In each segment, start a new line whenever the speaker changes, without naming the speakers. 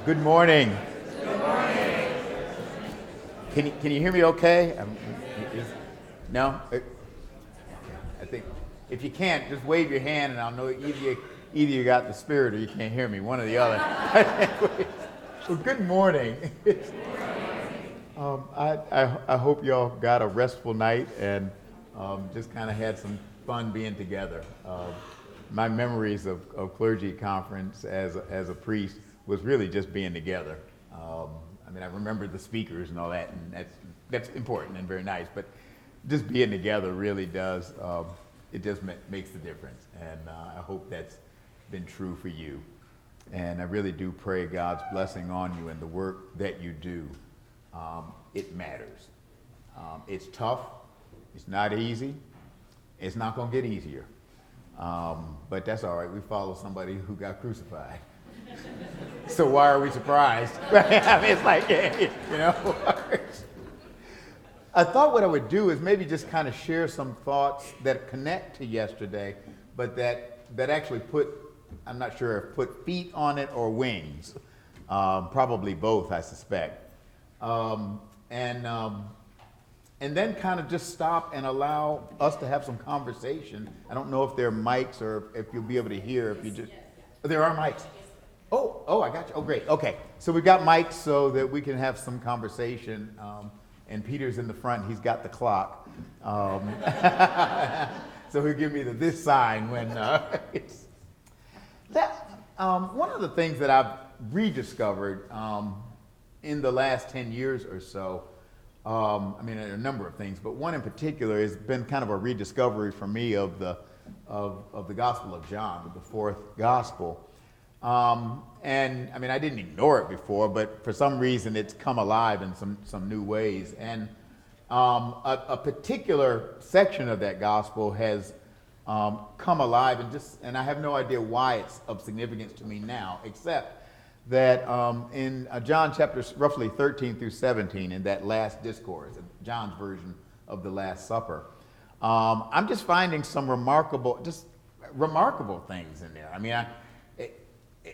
Good morning.
Good morning.
Can you hear me okay? No? I think if you can't, just wave your hand and I'll know either you got the spirit or you can't hear me, one or the other. Well, good morning. I hope y'all got a restful night and just kind of had some fun being together. My memories of Clergy conference as a priest was really just being together. I remember the speakers and all that, and that's important and very nice, but just being together really does, it just makes the difference, and I hope that's been true for you. And I really do pray God's blessing on you and the work that you do. It matters. It's tough. It's not easy. It's not going to get easier. But that's all right. We follow somebody who got crucified. So why are we surprised? It's like, I thought what I would do is maybe just kind of share some thoughts that connect to yesterday, but that actually I'm not sure if put feet on it or wings. Probably both, I suspect. And then kind of just stop and allow us to have some conversation. I don't know if there are mics or if you'll be able to hear. If you just, there are mics. Oh, I got you. Oh, great. Okay, so we've got mics so that we can have some conversation. And Peter's in the front. He's got the clock. So he'll give me this sign when it's that. One of the things that I've rediscovered in the last 10 years or so. A number of things, but one in particular has been kind of a rediscovery for me of the Gospel of John, the fourth Gospel. I didn't ignore it before, but for some reason it's come alive in some new ways. And a particular section of that Gospel has come alive, and I have no idea why it's of significance to me now, except that in John chapters roughly 13 through 17, in that last discourse, John's version of the Last Supper, I'm just finding some remarkable things in there.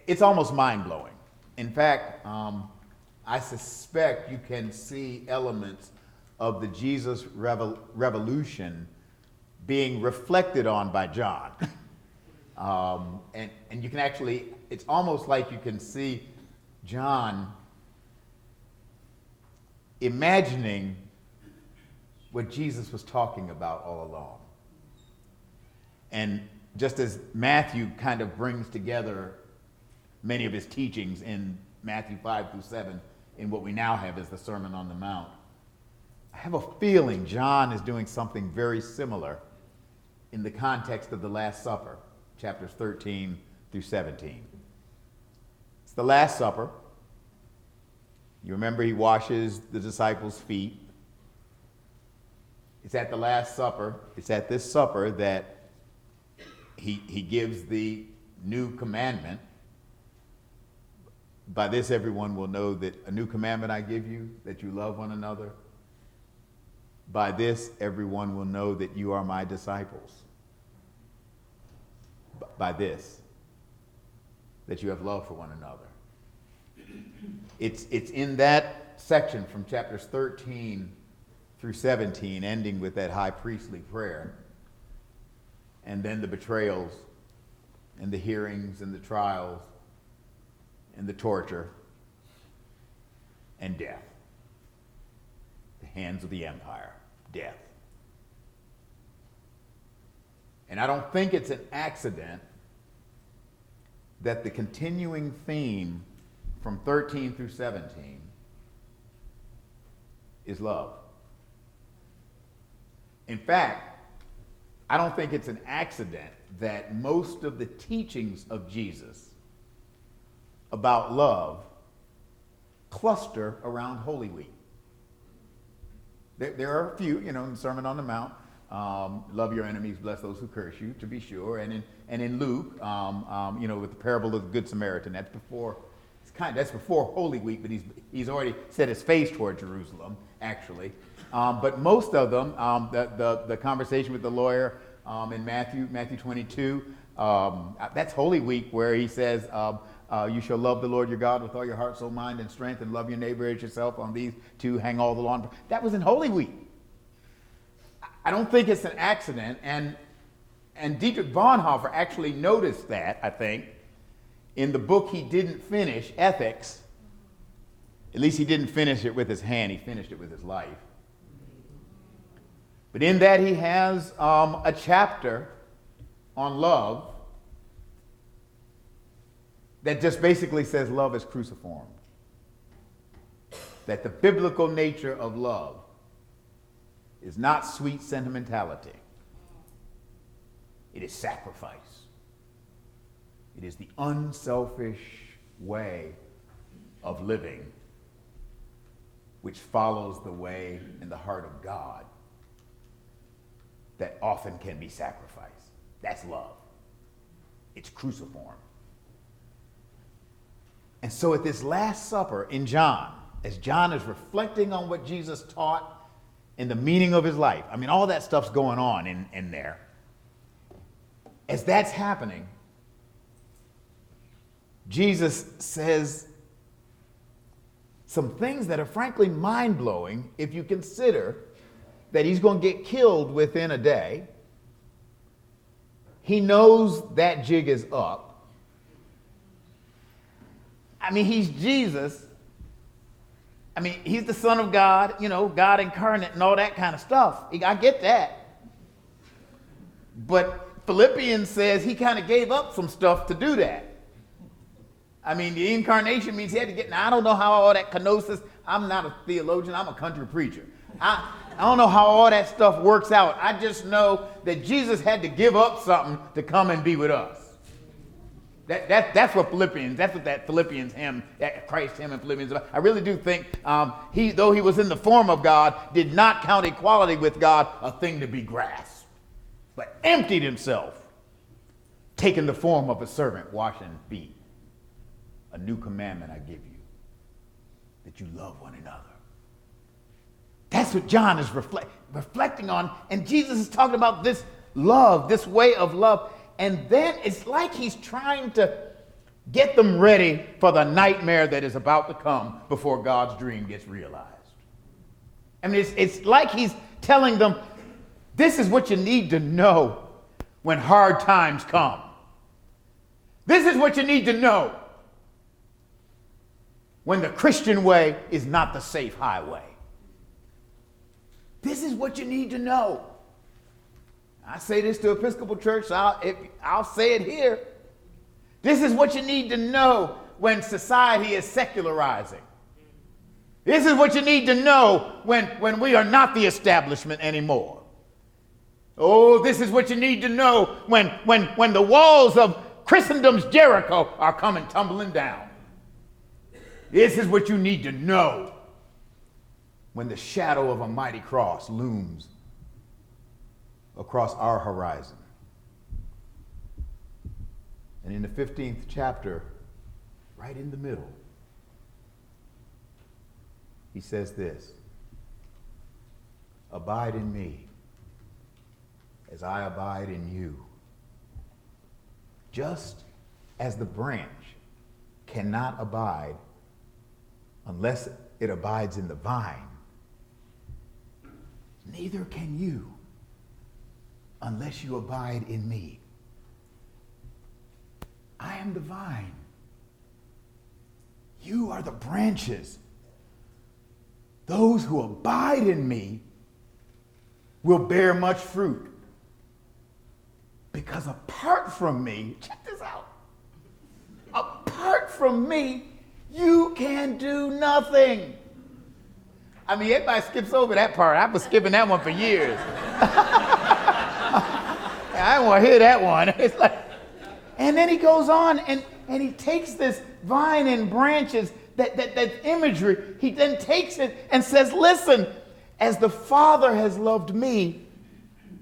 It's almost mind-blowing. In fact, I suspect you can see elements of the Jesus revolution being reflected on by John. And you can actually, it's almost like you can see John imagining what Jesus was talking about all along. And just as Matthew kind of brings together many of his teachings in Matthew 5 through 7 in what we now have as the Sermon on the Mount, I have a feeling John is doing something very similar in the context of the Last Supper. Chapters 13 through 17. It's the Last Supper. You remember he washes the disciples' feet. It's at the Last Supper. It's at this supper that he gives the new commandment. By this everyone will know that a new commandment I give you, that you love one another. By this everyone will know that you are my disciples. By this, that you have love for one another. It's in that section from chapters 13 through 17, ending with that high priestly prayer, and then the betrayals, and the hearings, and the trials, and the torture, and death. The hands of the empire, death. And I don't think it's an accident that the continuing theme from 13 through 17 is love. In fact, I don't think it's an accident that most of the teachings of Jesus about love cluster around Holy Week. There are a few, in the Sermon on the Mount. Love your enemies, bless those who curse you, to be sure. And in Luke, with the parable of the Good Samaritan, that's before Holy Week, but he's already set his face toward Jerusalem, actually. But most of them, the conversation with the lawyer in Matthew 22, that's Holy Week, where he says, You shall love the Lord your God with all your heart, soul, mind, and strength, and love your neighbor as yourself. On these two hang all the law. That was in Holy Week. I don't think it's an accident. And Dietrich Bonhoeffer actually noticed that, I think, in the book he didn't finish, Ethics. At least he didn't finish it with his hand. He finished it with his life. But in that he has a chapter on love that just basically says love is cruciform. That the biblical nature of love is not sweet sentimentality. It is sacrifice. It is the unselfish way of living which follows the way in the heart of God that often can be sacrificed. That's love. It's cruciform. And so at this Last Supper in John, as John is reflecting on what Jesus taught and the meaning of his life, I mean, all that stuff's going on in there. As that's happening, Jesus says some things that are frankly mind-blowing if you consider that he's going to get killed within a day. He knows that jig is up. I mean, he's Jesus. I mean, he's the Son of God, you know, God incarnate and all that kind of stuff. I get that. But Philippians says he kind of gave up some stuff to do that. I mean, the incarnation means he had to get, now I don't know how all that kenosis, I'm not a theologian, I'm a country preacher. I don't know how all that stuff works out. I just know that Jesus had to give up something to come and be with us. That's what Philippians, that's what that Philippians hymn, that Christ hymn and Philippians, I really do think he, though he was in the form of God, did not count equality with God a thing to be grasped, but emptied himself, taking the form of a servant, washing feet. A new commandment I give you, that you love one another. That's what John is reflecting on. And Jesus is talking about this love, this way of love. And then it's like he's trying to get them ready for the nightmare that is about to come before God's dream gets realized. I mean, it's like he's telling them, this is what you need to know when hard times come. This is what you need to know when the Christian way is not the safe highway. This is what you need to know. I say this to Episcopal Church, so I'll say it here. This is what you need to know when society is secularizing. This is what you need to know when we are not the establishment anymore. Oh, this is what you need to know when the walls of Christendom's Jericho are coming tumbling down. This is what you need to know when the shadow of a mighty cross looms across our horizon. And in the 15th chapter, right in the middle, he says this: abide in me as I abide in you. Just as the branch cannot abide unless it abides in the vine, neither can you unless you abide in me. I am the vine. You are the branches. Those who abide in me will bear much fruit. Because apart from me, check this out, apart from me, you can do nothing. I mean, everybody skips over that part. I was skipping that one for years. I don't want to hear that one. It's like, and then he goes on and he takes this vine and branches, that imagery, he then takes it and says, listen, as the Father has loved me,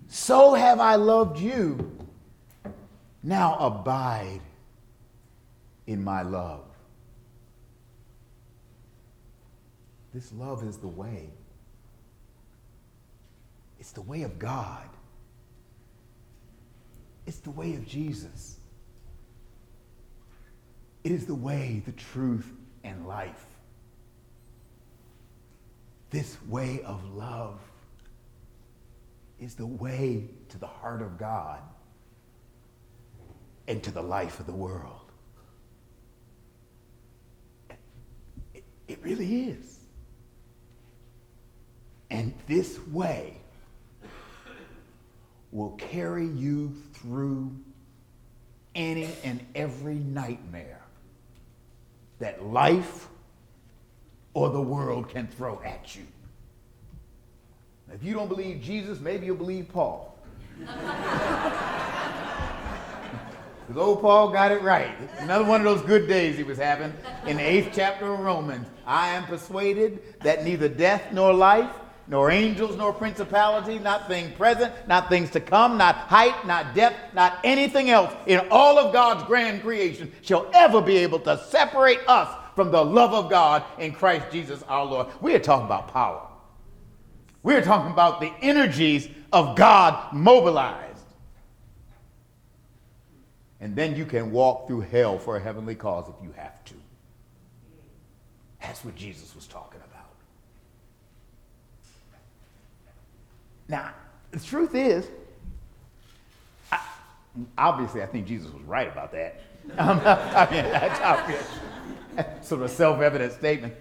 so have I loved you. Now abide in my love. This love is the way. It's the way of God. It's the way of Jesus. It is the way, the truth, and life. This way of love is the way to the heart of God and to the life of the world. It really is. And this way will carry you through any and every nightmare that life or the world can throw at you. If you don't believe Jesus, maybe you'll believe Paul. Because old Paul got it right. Another one of those good days he was having in the 8th chapter of Romans. I am persuaded that neither death nor life, nor angels nor principality, not things present, not things to come, not height, not depth, not anything else in all of God's grand creation shall ever be able to separate us from the love of God in Christ Jesus our Lord. We are talking about power. We're talking about the energies of God mobilized. And then you can walk through hell for a heavenly cause if you have to. That's what Jesus was talking about. Now, the truth is, obviously I think Jesus was right about that. I mean, that's obvious. Sort of a self-evident statement.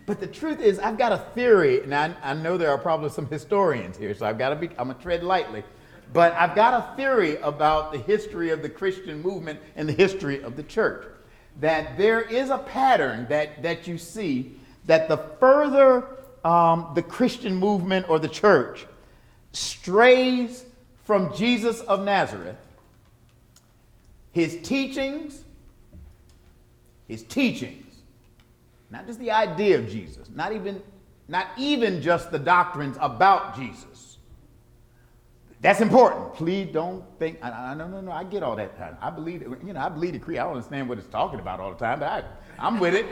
But the truth is, I've got a theory, and I know there are probably some historians here, so I'm going to tread lightly. But I've got a theory about the history of the Christian movement and the history of the church. That there is a pattern that you see, that the further the Christian movement or the church strays from Jesus of Nazareth, his teachings, not just the idea of Jesus, not even just the doctrines about Jesus. That's important. Please don't think, no, I get all that. I believe the creed. I don't understand what it's talking about all the time, but I'm with it.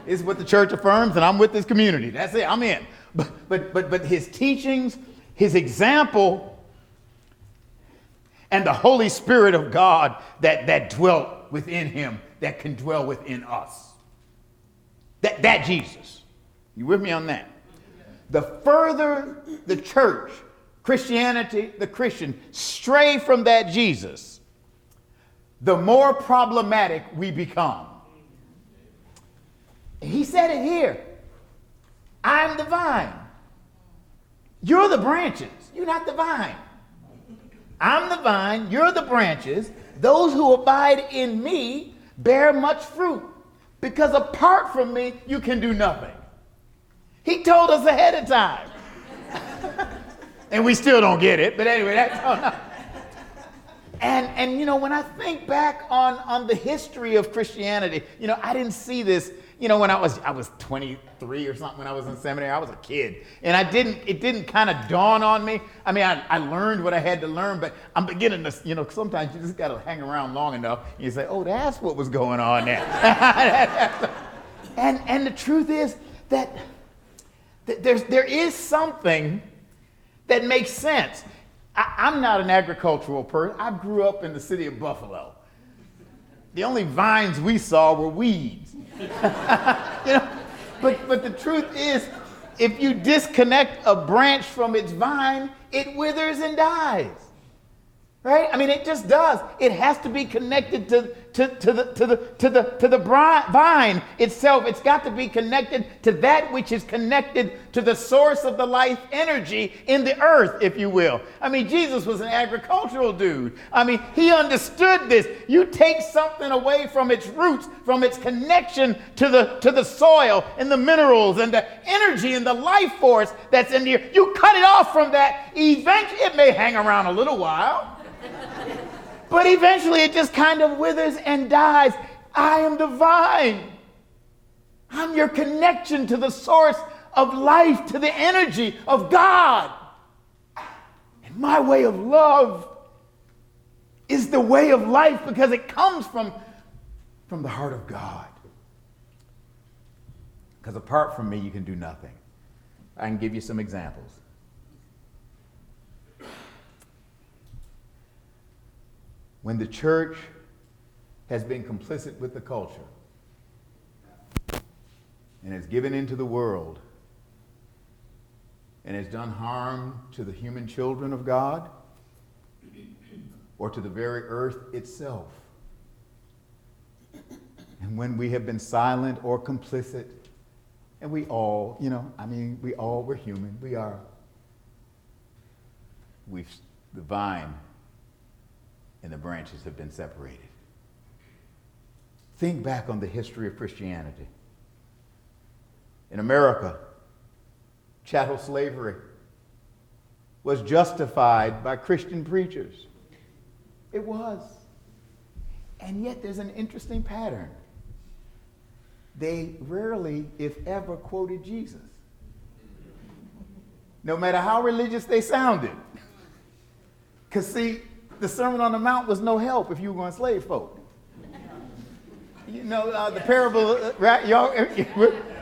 It's what the church affirms, and I'm with this community. That's it, I'm in. But his teachings, his example, and the Holy Spirit of God that dwelt within him, that can dwell within us. That Jesus. You with me on that? The further the church, Christianity, the Christian, stray from that Jesus, the more problematic we become. He said it here. I'm the vine. You're the branches. You're not the vine. I'm the vine. You're the branches. Those who abide in me bear much fruit, because apart from me, you can do nothing. He told us ahead of time. And we still don't get it, but anyway, that's all. And when I think back on the history of Christianity, I didn't see this, when I was 23 or something when I was in seminary. I was a kid, and it didn't kind of dawn on me. I mean, I learned what I had to learn, but I'm beginning to, sometimes you just got to hang around long enough, and you say, oh, that's what was going on there. and the truth is that there is something that makes sense. I'm not an agricultural person. I grew up in the city of Buffalo. The only vines we saw were weeds. But the truth is, if you disconnect a branch from its vine, it withers and dies. Right? I mean, it just does. It has to be connected to the vine itself. It's got to be connected to that which is connected to the source of the life energy in the earth, if you will. I mean, Jesus was an agricultural dude. I mean, he understood this. You take something away from its roots, from its connection to the soil and the minerals and the energy and the life force that's in here. You cut it off from that. Eventually, it may hang around a little while. But eventually it just kind of withers and dies. I am the vine. I'm your connection to the source of life, to the energy of God. And my way of love is the way of life because it comes from the heart of God. Because apart from me, you can do nothing. I can give you some examples. When the church has been complicit with the culture and has given into the world and has done harm to the human children of God or to the very earth itself. And when we have been silent or complicit, and we all, we're human, the vine and the branches have been separated. Think back on the history of Christianity. In America, chattel slavery was justified by Christian preachers. It was. And yet there's an interesting pattern. They rarely, if ever, quoted Jesus, no matter how religious they sounded. Because, see, the Sermon on the Mount was no help if you were going to enslave folk. The parable, right?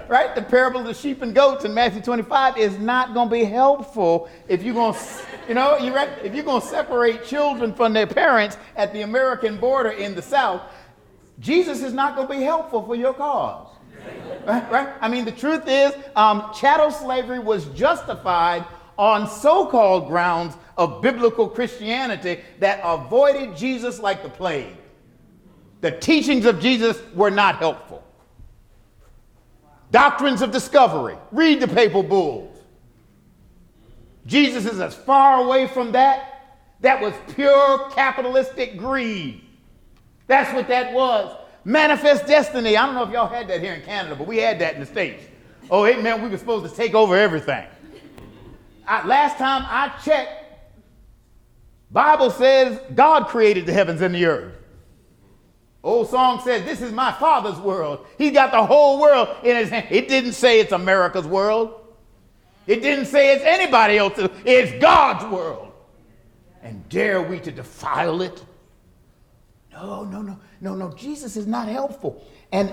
Right? The parable of the sheep and goats in Matthew 25 is not going to be helpful if you're going to, if you're going to separate children from their parents at the American border in the South. Jesus is not going to be helpful for your cause. Right? I mean, the truth is, chattel slavery was justified on so-called grounds of biblical Christianity that avoided Jesus like the plague. The teachings of Jesus were not helpful. Doctrines of discovery. Read the papal bulls. Jesus is as far away from that. That was pure capitalistic greed. That's what that was. Manifest destiny. I don't know if y'all had that here in Canada, but we had that in the States. Oh, it meant we were supposed to take over everything. Last time I checked, Bible says God created the heavens and the earth. Old song says, this is my Father's world. He's got the whole world in his hand. It didn't say it's America's world. It didn't say it's anybody else's. It's God's world. And dare we to defile it? No. Jesus is not helpful. I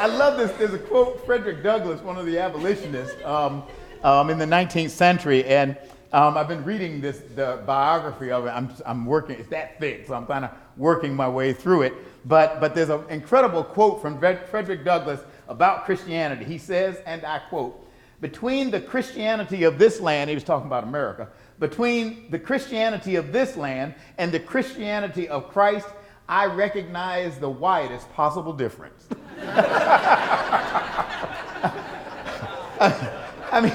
love this. There's a quote, Frederick Douglass, one of the abolitionists, in the 19th century, and I've been reading the biography of it. I'm working, it's that thick, so I'm kind of working my way through it. But there's an incredible quote from Frederick Douglass about Christianity. He says, and I quote, "Between the Christianity of this land," he was talking about America, "between the Christianity of this land and the Christianity of Christ, I recognize the widest possible difference." I mean,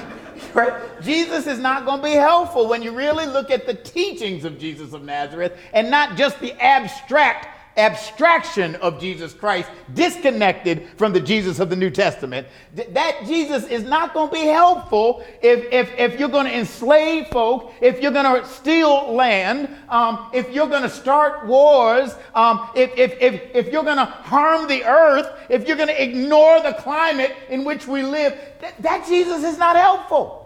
right? Jesus is not going to be helpful when you really look at the teachings of Jesus of Nazareth and not just the abstraction of Jesus Christ disconnected from the Jesus of the New Testament. That Jesus is not going to be helpful if you're going to enslave folk, if you're going to steal land, if you're going to start wars, if you're going to harm the earth, if you're going to ignore the climate in which we live. That Jesus is not helpful.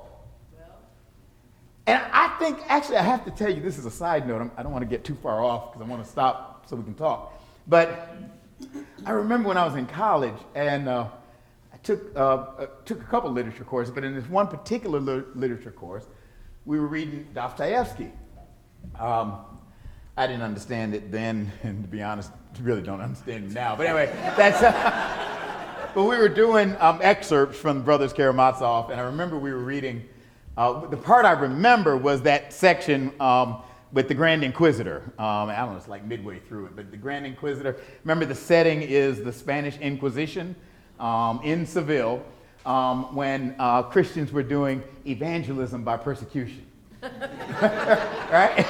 And I think, actually, I have to tell you, this is a side note. I don't want to get too far off because I want to stop so we can talk. But I remember when I was in college, and I took a couple literature courses, but in this one particular literature course, we were reading Dostoevsky. I didn't understand it then, and to be honest, really don't understand it now. But anyway, that's... But we were doing excerpts from Brothers Karamazov, and I remember we were reading... the part I remember was that section with the Grand Inquisitor. I don't know, it's like midway through it, but the Grand Inquisitor, remember the setting is the Spanish Inquisition in Seville when Christians were doing evangelism by persecution. Right?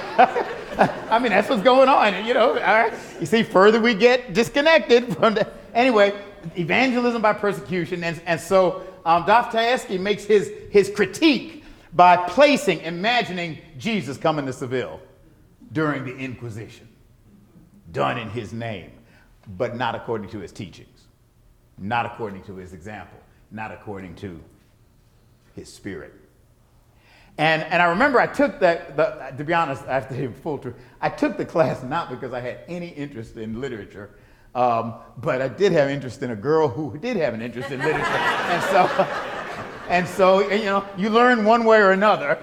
I mean, that's what's going on, all right? You see, further we get disconnected from the... Anyway, evangelism by persecution, and so Dostoevsky makes his critique by imagining Jesus coming to Seville during the Inquisition, done in his name, but not according to his teachings, not according to his example, not according to his spirit. And I remember I took to be honest, I have to tell you full truth, I took the class not because I had any interest in literature, but I did have interest in a girl who did have an interest in literature. And so And so, you learn one way or another.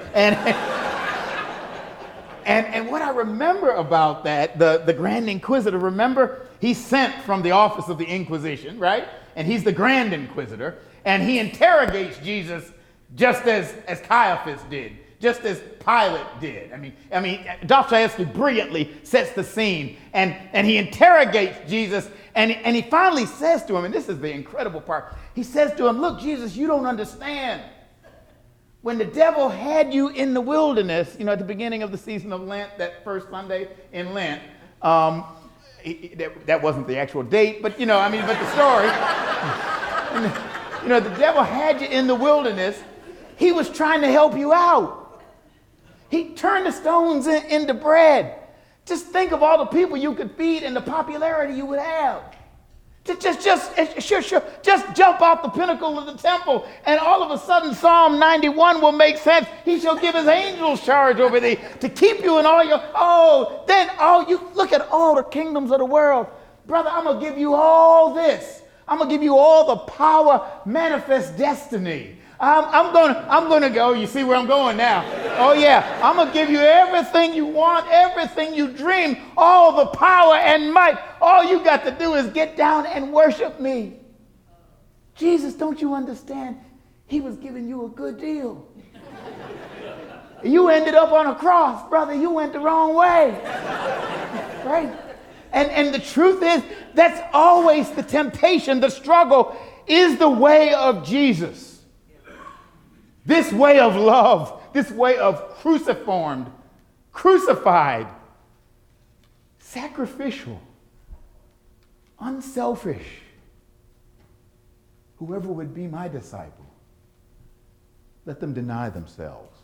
And what I remember about that, the Grand Inquisitor, remember, he's sent from the office of the Inquisition, right? And he's the Grand Inquisitor, and he interrogates Jesus just as Caiaphas did, just as Pilate did. I mean, Dostoevsky brilliantly sets the scene, and he interrogates Jesus, and he finally says to him, and this is the incredible part, he says to him, look, Jesus, you don't understand. When the devil had you in the wilderness, at the beginning of the season of Lent, that first Sunday in Lent, that wasn't the actual date, but but the story, the devil had you in the wilderness. He was trying to help you out. He turned the stones into bread. Just think of all the people you could feed and the popularity you would have. Just jump off the pinnacle of the temple, and all of a sudden Psalm 91 will make sense. He shall give his angels charge over thee to keep you in all your, you look at all the kingdoms of the world. Brother, I'm going to give you all this. I'm going to give you all the power, manifest destiny. I'm going to go. You see where I'm going now? Oh, yeah. I'm going to give you everything you want, everything you dream, all the power and might. All you got to do is get down and worship me. Jesus, don't you understand? He was giving you a good deal. You ended up on a cross, brother. You went the wrong way. Right? And the truth is, that's always the temptation. The struggle is the way of Jesus. This way of love, this way of crucified, sacrificial, unselfish. Whoever would be my disciple, let them deny themselves,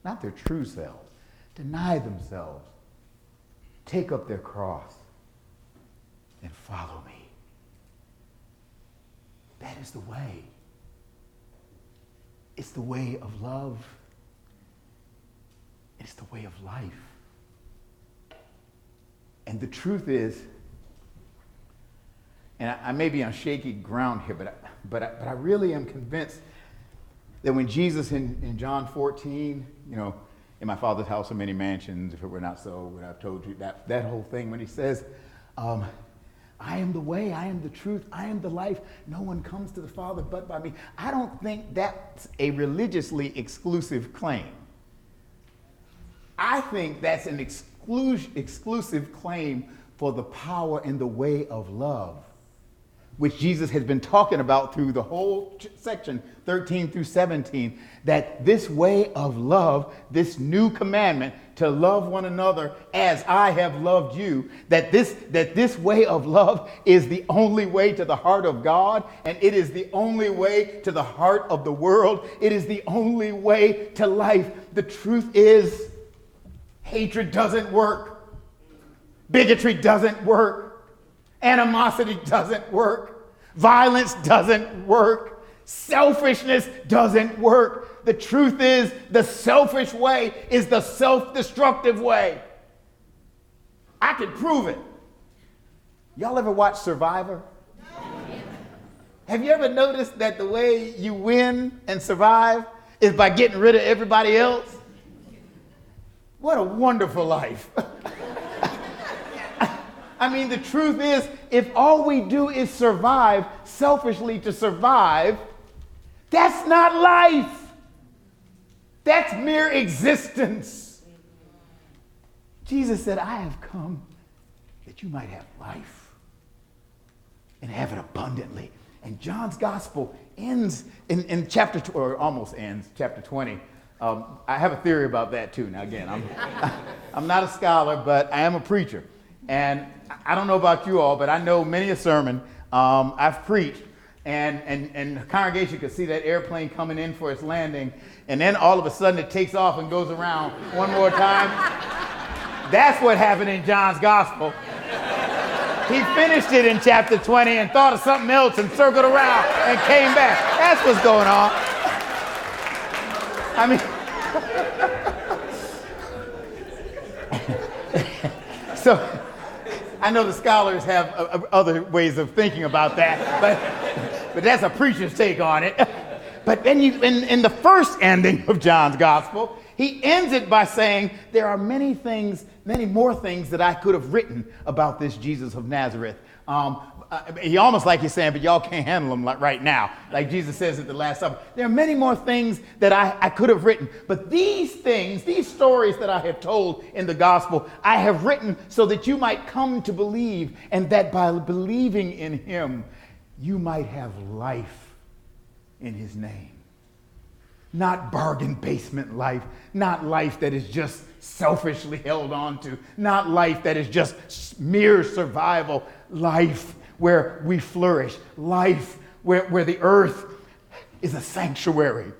not their true selves, deny themselves, take up their cross, and follow me. That is the way. It's the way of love. It's the way of life. And the truth is, and I may be on shaky ground here, but I really am convinced that when Jesus in John 14, in my Father's house are many mansions, if it were not so, would I have told you that whole thing, when he says, I am the way, I am the truth, I am the life. No one comes to the Father but by me. I don't think that's a religiously exclusive claim. I think that's an exclusive claim for the power and the way of love, which Jesus has been talking about through the whole section, 13 through 17, that this way of love, this new commandment to love one another as I have loved you, that this way of love is the only way to the heart of God, and it is the only way to the heart of the world. It is the only way to life. The truth is, hatred doesn't work. Bigotry doesn't work. Animosity doesn't work. Violence doesn't work. Selfishness doesn't work. The truth is, the selfish way is the self-destructive way. I can prove it. Y'all ever watch Survivor? Have you ever noticed that the way you win and survive is by getting rid of everybody else? What a wonderful life. I mean, the truth is, if all we do is survive selfishly to survive, that's not life. That's mere existence. Jesus said, I have come that you might have life and have it abundantly. And John's gospel ends in chapter, or almost ends, chapter 20. I have a theory about that too. Now again, I'm not a scholar, but I am a preacher. And I don't know about you all, but I know many a sermon I've preached, and the congregation could see that airplane coming in for its landing, and then all of a sudden it takes off and goes around one more time. That's what happened in John's gospel. He finished it in chapter 20 and thought of something else and circled around and came back. That's what's going on. I mean, so I know the scholars have other ways of thinking about that, but that's a preacher's take on it. But then in the first ending of John's gospel, he ends it by saying, there are many more things that I could have written about this Jesus of Nazareth. He almost like he's saying, but y'all can't handle them like right now. Like Jesus says at the Last Supper. There are many more things that I could have written. But these things, these stories that I have told in the gospel, I have written so that you might come to believe, and that by believing in him, you might have life in his name. Not bargain basement life, not life that is just selfishly held on to, not life that is just mere survival, life where we flourish, life where the earth is a sanctuary,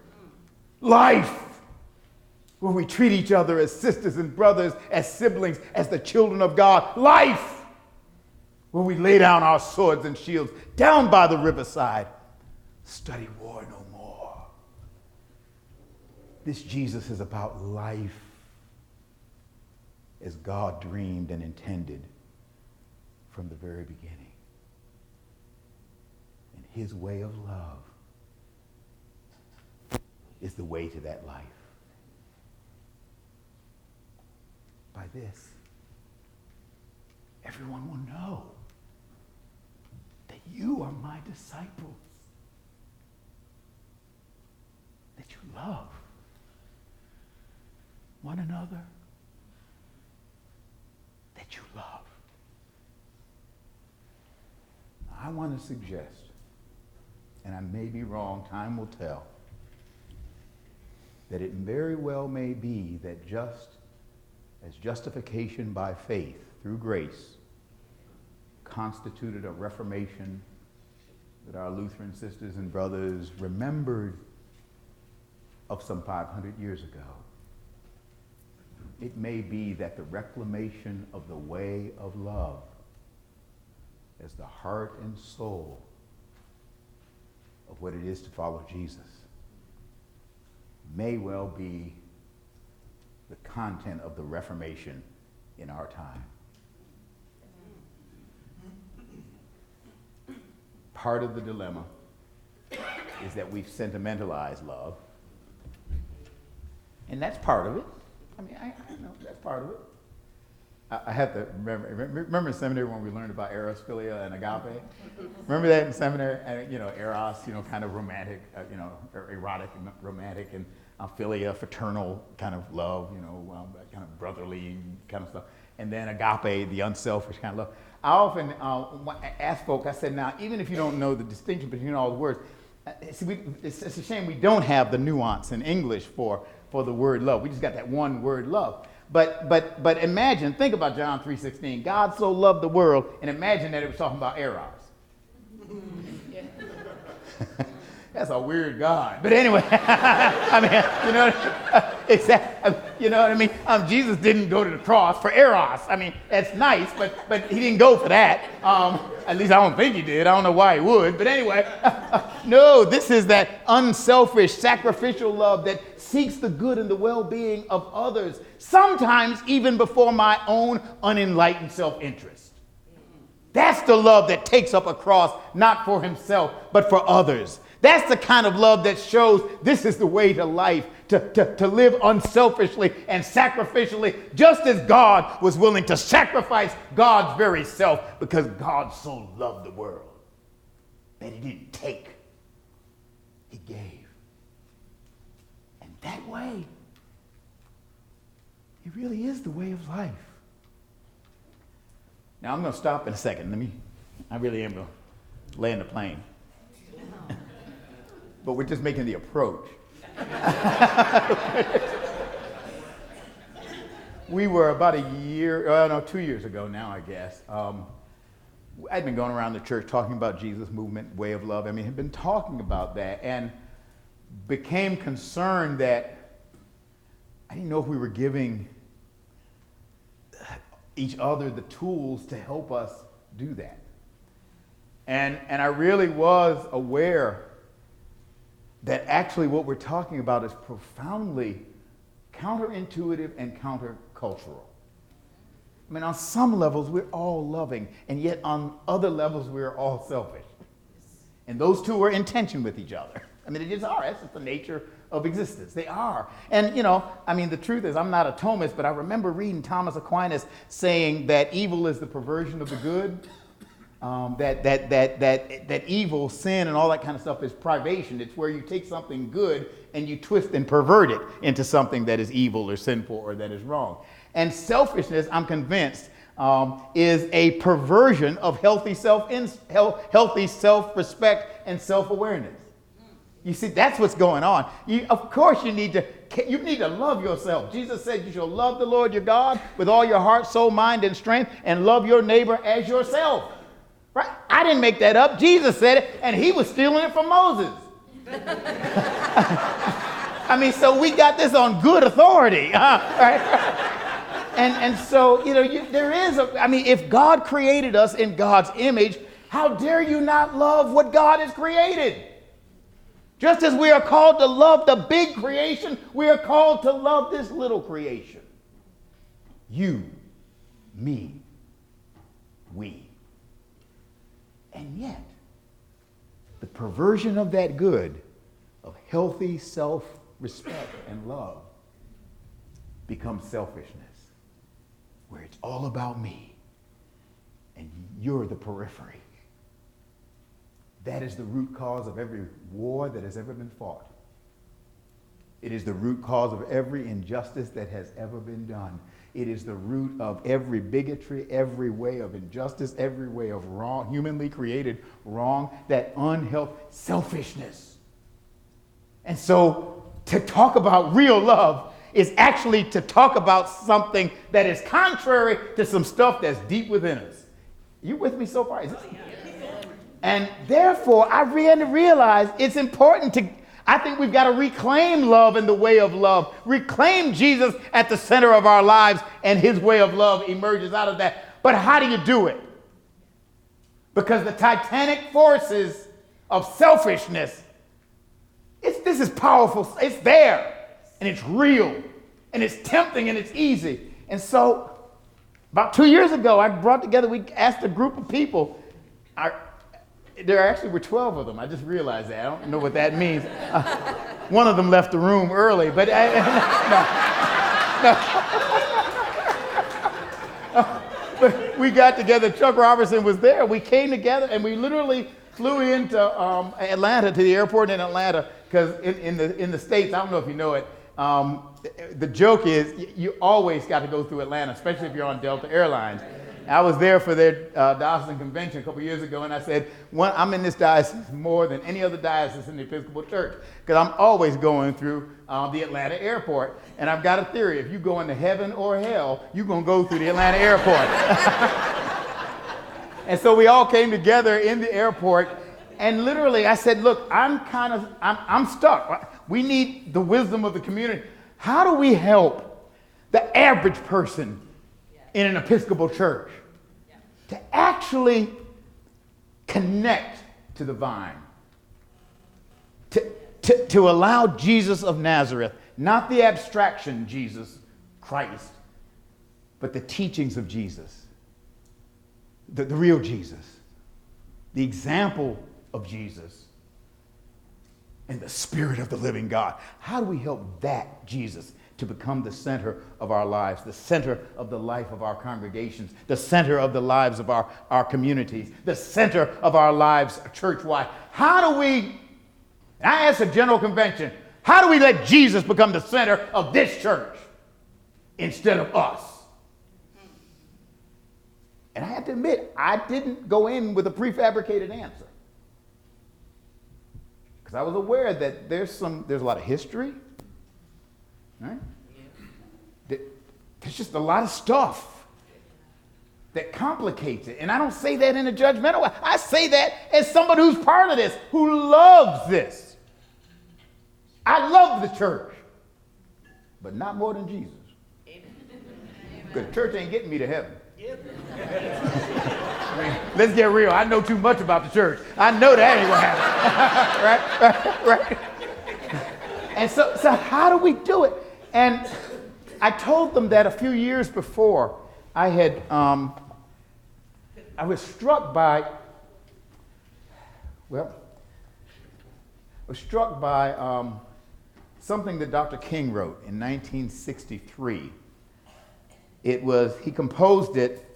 life where we treat each other as sisters and brothers, as siblings, as the children of God, life where we lay down our swords and shields down by the riverside, study war no more. This Jesus is about life as God dreamed and intended from the very beginning. And his way of love is the way to that life. By this, everyone will know that you are my disciples, that you love one another, that you love. I want to suggest, and I may be wrong, time will tell, that it very well may be that just as justification by faith through grace constituted a reformation that our Lutheran sisters and brothers remembered of some 500 years ago, it may be that the reclamation of the way of love as the heart and soul of what it is to follow Jesus may well be the content of the Reformation in our time. Part of the dilemma is that we've sentimentalized love, and that's part of it. I mean, I know that's part of it. I have to remember in seminary when we learned about eros, philia, and agape. Remember that in seminary? And, eros, kind of romantic, erotic and romantic, and philia, fraternal kind of love, kind of brotherly kind of stuff. And then agape, the unselfish kind of love. I often ask folk, I said, now, even if you don't know the distinction between all the words, it's a shame we don't have the nuance in English for the word love. We just got that one word love. But imagine, think about John 3:16. God so loved the world, and imagine that it was talking about eros. That's a weird God. But anyway, I mean, exactly. You know what I mean? Jesus didn't go to the cross for eros. I mean, that's nice, but he didn't go for that. At least I don't think he did. I don't know why he would. But anyway, no, this is that unselfish, sacrificial love that seeks the good and the well-being of others, sometimes even before my own unenlightened self-interest. That's the love that takes up a cross, not for himself, but for others. That's the kind of love that shows this is the way to life, to live unselfishly and sacrificially, just as God was willing to sacrifice God's very self, because God so loved the world that he didn't take, he gave. And that way, it really is the way of life. Now I'm going to stop in a second. I really am going to land the plane. But we're just making the approach. We were about 2 years ago now, I guess. I'd been going around the church talking about Jesus' movement, way of love. Had been talking about that and became concerned that I didn't know if we were giving each other the tools to help us do that. And I really was aware that actually what we're talking about is profoundly counterintuitive and countercultural. On some levels, we're all loving, and yet on other levels, we're all selfish. And those two are in tension with each other. I mean, they just are. That's just the nature of existence. They are. And, you know, I mean, the truth is, I'm not a Thomist, but I remember reading Thomas Aquinas saying that evil is the perversion of the good. That evil, sin, and all that kind of stuff is privation. It's where you take something good and you twist and pervert it into something that is evil or sinful or that is wrong. And selfishness, I'm convinced, is a perversion of healthy self-respect and self-awareness. You see, that's what's going on. Of course, you need to love yourself. Jesus said you shall love the Lord your God with all your heart, soul, mind, and strength, and love your neighbor as yourself. Right? I didn't make that up. Jesus said it, and he was stealing it from Moses. I mean, so we got this on good authority. Right? And so, you know, if God created us in God's image, how dare you not love what God has created? Just as we are called to love the big creation, we are called to love this little creation. You, me, we. And yet, the perversion of that good, of healthy self-respect and love, becomes selfishness, where it's all about me, and you're the periphery. That is the root cause of every war that has ever been fought. It is the root cause of every injustice that has ever been done. It is the root of every bigotry, every way of injustice, every way of wrong, humanly created wrong, that unhealthy selfishness. And so to talk about real love is actually to talk about something that is contrary to some stuff that's deep within us. You with me so far? And therefore, I began to realize it's important I think we've got to reclaim love in the way of love. Reclaim Jesus at the center of our lives, and his way of love emerges out of that. But how do you do it? Because the titanic forces of selfishness, this is powerful. It's there, and it's real, and it's tempting, and it's easy. And so about 2 years ago, we asked a group of people. There actually were 12 of them. I just realized that. I don't know what that means. One of them left the room early, but but we got together. Chuck Robertson was there. We came together, and we literally flew into Atlanta, to the airport in Atlanta, because in the States, I don't know if you know it, the joke is you always got to go through Atlanta, especially if you're on Delta Airlines. I was there for their diocesan convention a couple years ago, and I said, I'm in this diocese more than any other diocese in the Episcopal Church, because I'm always going through the Atlanta airport. And I've got a theory: if you go into heaven or hell, you're going to go through the Atlanta airport. And so we all came together in the airport, and literally I said, look, I'm stuck. We need the wisdom of the community. How do we help the average person in an Episcopal church to actually connect to the vine, to allow Jesus of Nazareth, not the abstraction Jesus Christ, but the teachings of Jesus, the real Jesus, the example of Jesus, and the Spirit of the living God. How do we help that Jesus to become the center of our lives, the center of the life of our congregations, the center of the lives of our communities, the center of our lives church-wide? I asked a general convention, how do we let Jesus become the center of this church instead of us? And I have to admit, I didn't go in with a prefabricated answer, because I was aware that there's a lot of history, right? There's just a lot of stuff that complicates it. And I don't say that in a judgmental way. I say that as somebody who's part of this, who loves this. I love the church, but not more than Jesus. Because the church ain't getting me to heaven. I mean, let's get real. I know too much about the church. I know that ain't gonna happen. right? And so how do we do it? And I told them that a few years before, I was struck by, was struck by something that Dr. King wrote in 1963. He composed it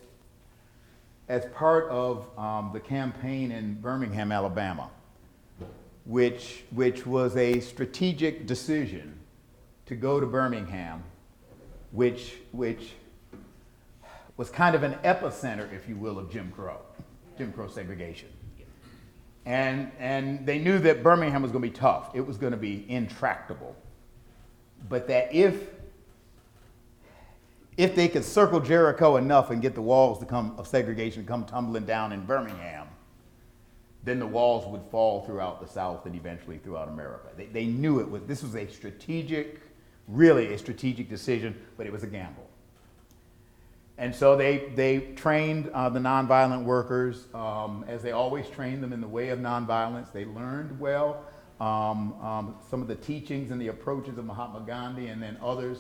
as part of the campaign in Birmingham, Alabama, which was a strategic decision to go to Birmingham, which was kind of an epicenter, if you will, of Jim Crow segregation. And they knew that Birmingham was going to be tough. It was going to be intractable. But that if they could circle Jericho enough and get the walls of segregation to come tumbling down in Birmingham, then the walls would fall throughout the South and eventually throughout America. They knew this was really a strategic decision, but it was a gamble. And so they trained the nonviolent workers as they always trained them in the way of nonviolence. They learned well some of the teachings and the approaches of Mahatma Gandhi and then others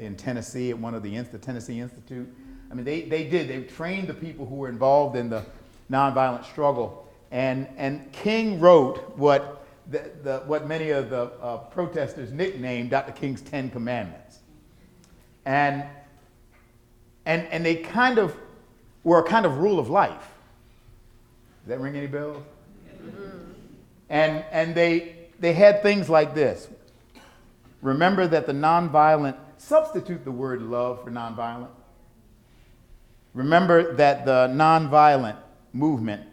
in Tennessee at one of the Tennessee Institute. I mean, they trained the people who were involved in the nonviolent struggle. And King wrote what many of the protesters nicknamed Dr. King's 10 Commandments. And they kind of were a kind of rule of life. Does that ring any bells? And they had things like this. Remember that the nonviolent, substitute the word love for nonviolent. Remember that the nonviolent movement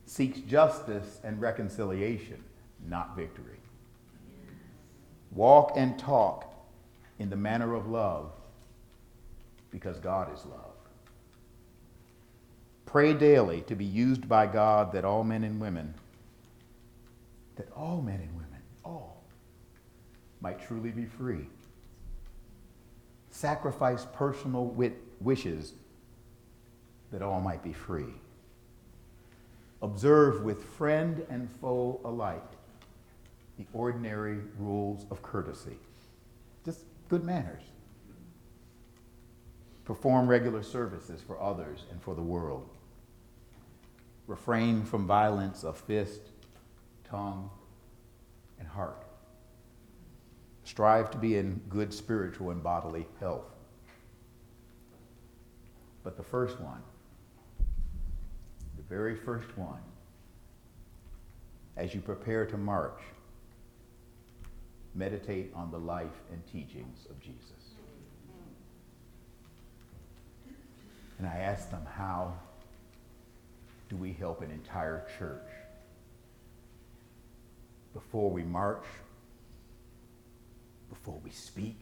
seeks justice and reconciliation, not victory. Walk and talk in the manner of love, because God is love. Pray daily to be used by God that all men and women, all, might truly be free. Sacrifice personal wishes that all might be free. Observe with friend and foe alike the ordinary rules of courtesy. Just good manners. Perform regular services for others and for the world. Refrain from violence of fist, tongue, and heart. Strive to be in good spiritual and bodily health. But the first one, the very first one, as you prepare to march, meditate on the life and teachings of Jesus. And I asked them, how do we help an entire church before we march, before we speak,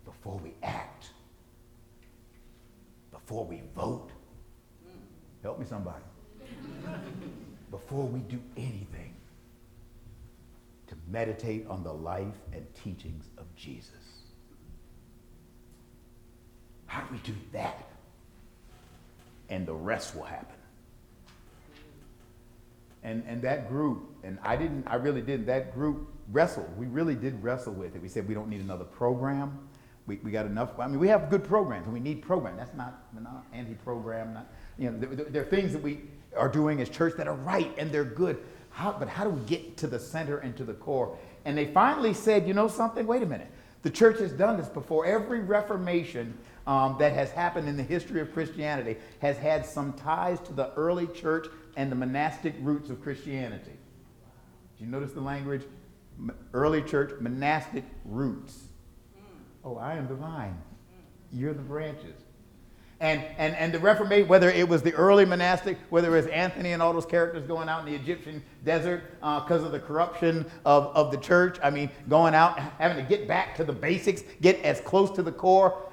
before we act, before we vote? Help me somebody. Before we do anything, to meditate on the life and teachings of Jesus. How do we do that? And the rest will happen. And that group, and that group wrestled. We really did wrestle with it. We said we don't need another program. We got enough. I mean, we have good programs, and we need programs. We're not anti-program. There are things that we are doing as church that are right and they're good. But how do we get to the center and to the core? And they finally said, you know something? Wait a minute. The church has done this before. Every Reformation that has happened in the history of Christianity has had some ties to the early church and the monastic roots of Christianity. Did you notice the language? Early church, monastic roots. Oh, I am the vine. You're the branches. And the Reformation, whether it was the early monastic, whether it was Anthony and all those characters going out in the Egyptian desert because of the corruption of the church. I mean, going out, having to get back to the basics, get as close to the core,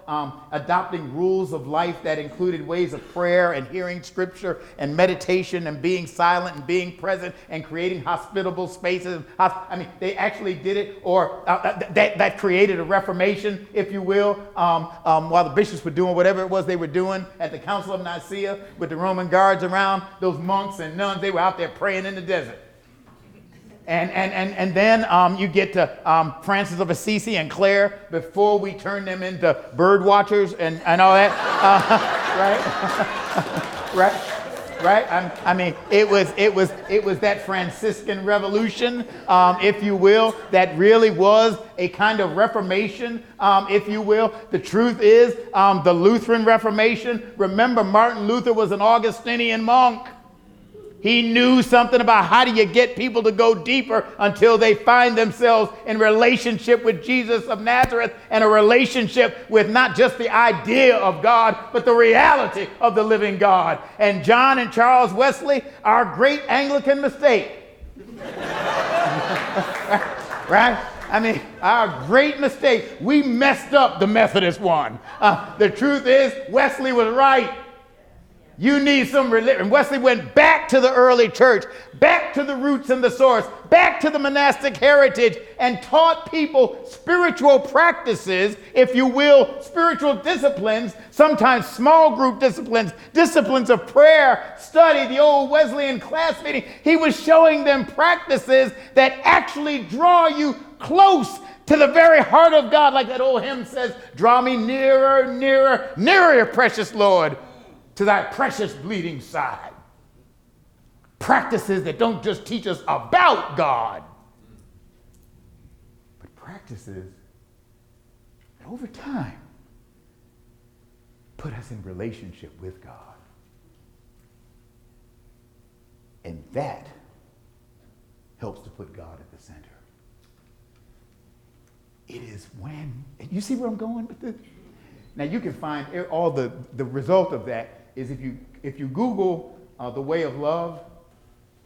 adopting rules of life that included ways of prayer and hearing scripture and meditation and being silent and being present and creating hospitable spaces. I mean, they actually did it, or that created a reformation, if you will, while the bishops were doing whatever it was they were doing at the Council of Nicaea with the Roman guards around, those monks and nuns, they were out there praying in the desert. And then you get to Francis of Assisi and Clare before we turn them into bird watchers and all that, right? Right? right? I mean, it was that Franciscan revolution, if you will, that really was a kind of reformation, if you will. The truth is, the Lutheran Reformation. Remember, Martin Luther was an Augustinian monk. He knew something about how do you get people to go deeper until they find themselves in relationship with Jesus of Nazareth and a relationship with not just the idea of God, but the reality of the living God. And John and Charles Wesley, our great Anglican mistake. Right? I mean, our great mistake. We messed up the Methodist one. The truth is, Wesley was right. You need some religion. Wesley went back to the early church, back to the roots and the source, back to the monastic heritage, and taught people spiritual practices, if you will, spiritual disciplines, sometimes small group disciplines, disciplines of prayer, study, the old Wesleyan class meeting. He was showing them practices that actually draw you close to the very heart of God, like that old hymn says, draw me nearer, nearer, nearer, precious Lord, to thy precious bleeding side. Practices that don't just teach us about God, but practices that over time put us in relationship with God. And that helps to put God at the center. It is when, you see where I'm going with this? Now you can find all the result of that is if you Google the way of love,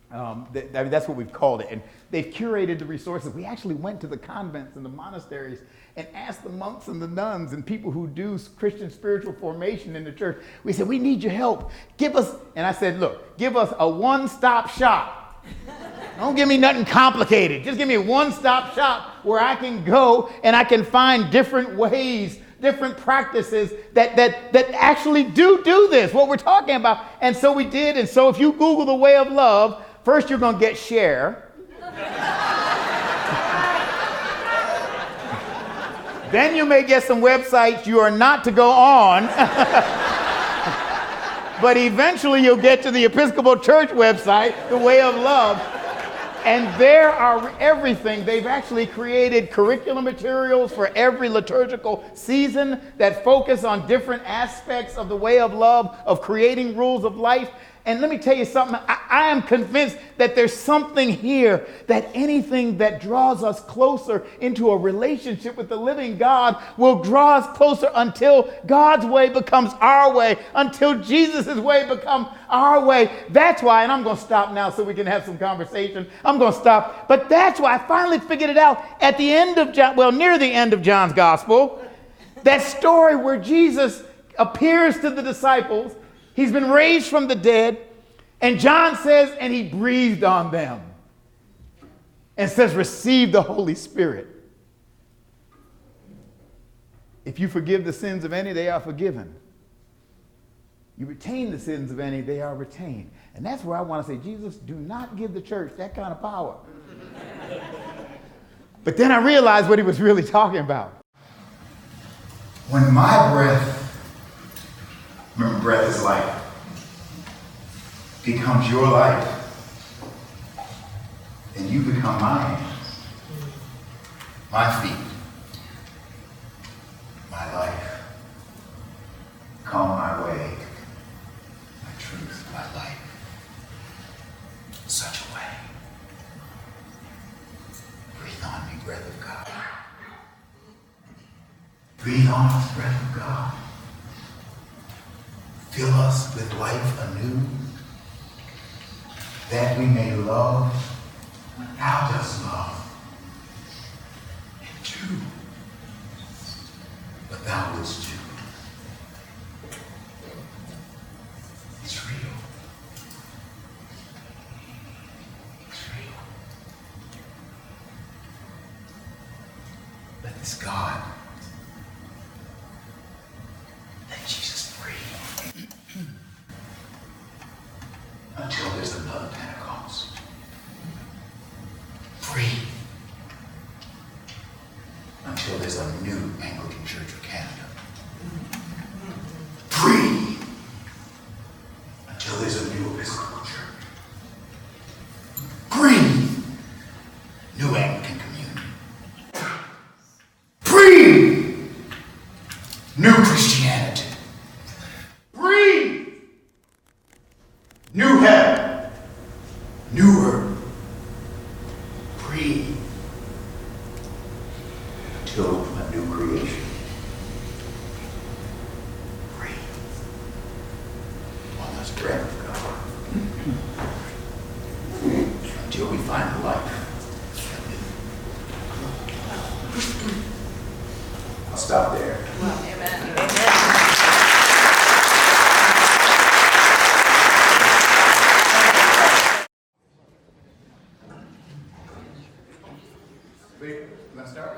that's what we've called it. And they've curated the resources. We actually went to the convents and the monasteries and asked the monks and the nuns and people who do Christian spiritual formation in the church. We said, we need your help. Give us, and I said, look, give us a one-stop shop. Don't give me nothing complicated. Just give me a one-stop shop where I can go and I can find different ways, different practices that actually do this, what we're talking about. And so we did. And so if you Google the way of love, first you're going to get share. Then you may get some websites you are not to go on. But eventually you'll get to the Episcopal Church website, the way of love. And there are everything. They've actually created curriculum materials for every liturgical season that focus on different aspects of the way of love, of creating rules of life. And let me tell you something. I am convinced that there's something here, that anything that draws us closer into a relationship with the living God will draw us closer until God's way becomes our way, until Jesus' way becomes our way. That's why, and I'm going to stop now so we can have some conversation. I'm going to stop. But that's why I finally figured it out at the end of John, well, near the end of John's gospel, that story where Jesus appears to the disciples. He's been raised from the dead. And John says, and he breathed on them. And says, receive the Holy Spirit. If you forgive the sins of any, they are forgiven. You retain the sins of any, they are retained. And that's where I want to say, Jesus, do not give the church that kind of power. But then I realized what he was really talking about. When my breath, remember, breath is life, becomes your life, then you become my hands, my feet, my life. Come my way, my truth, my life. Such a way. Breathe on me, breath of God. Breathe on us, breath of God. Fill us with life anew, that we may love what thou dost love, and do what thou wouldst do. It's real. It's real. Let this God, let Jesus free until there's another Pentecost. Free until there's a new Anglican Church of Canada. Free until there's a new Episcopal new heaven, new earth. Breathe till a new creation. Breathe on this breath of God until we find the life. I'll stop there.
Well, amen.
Wait, let's start.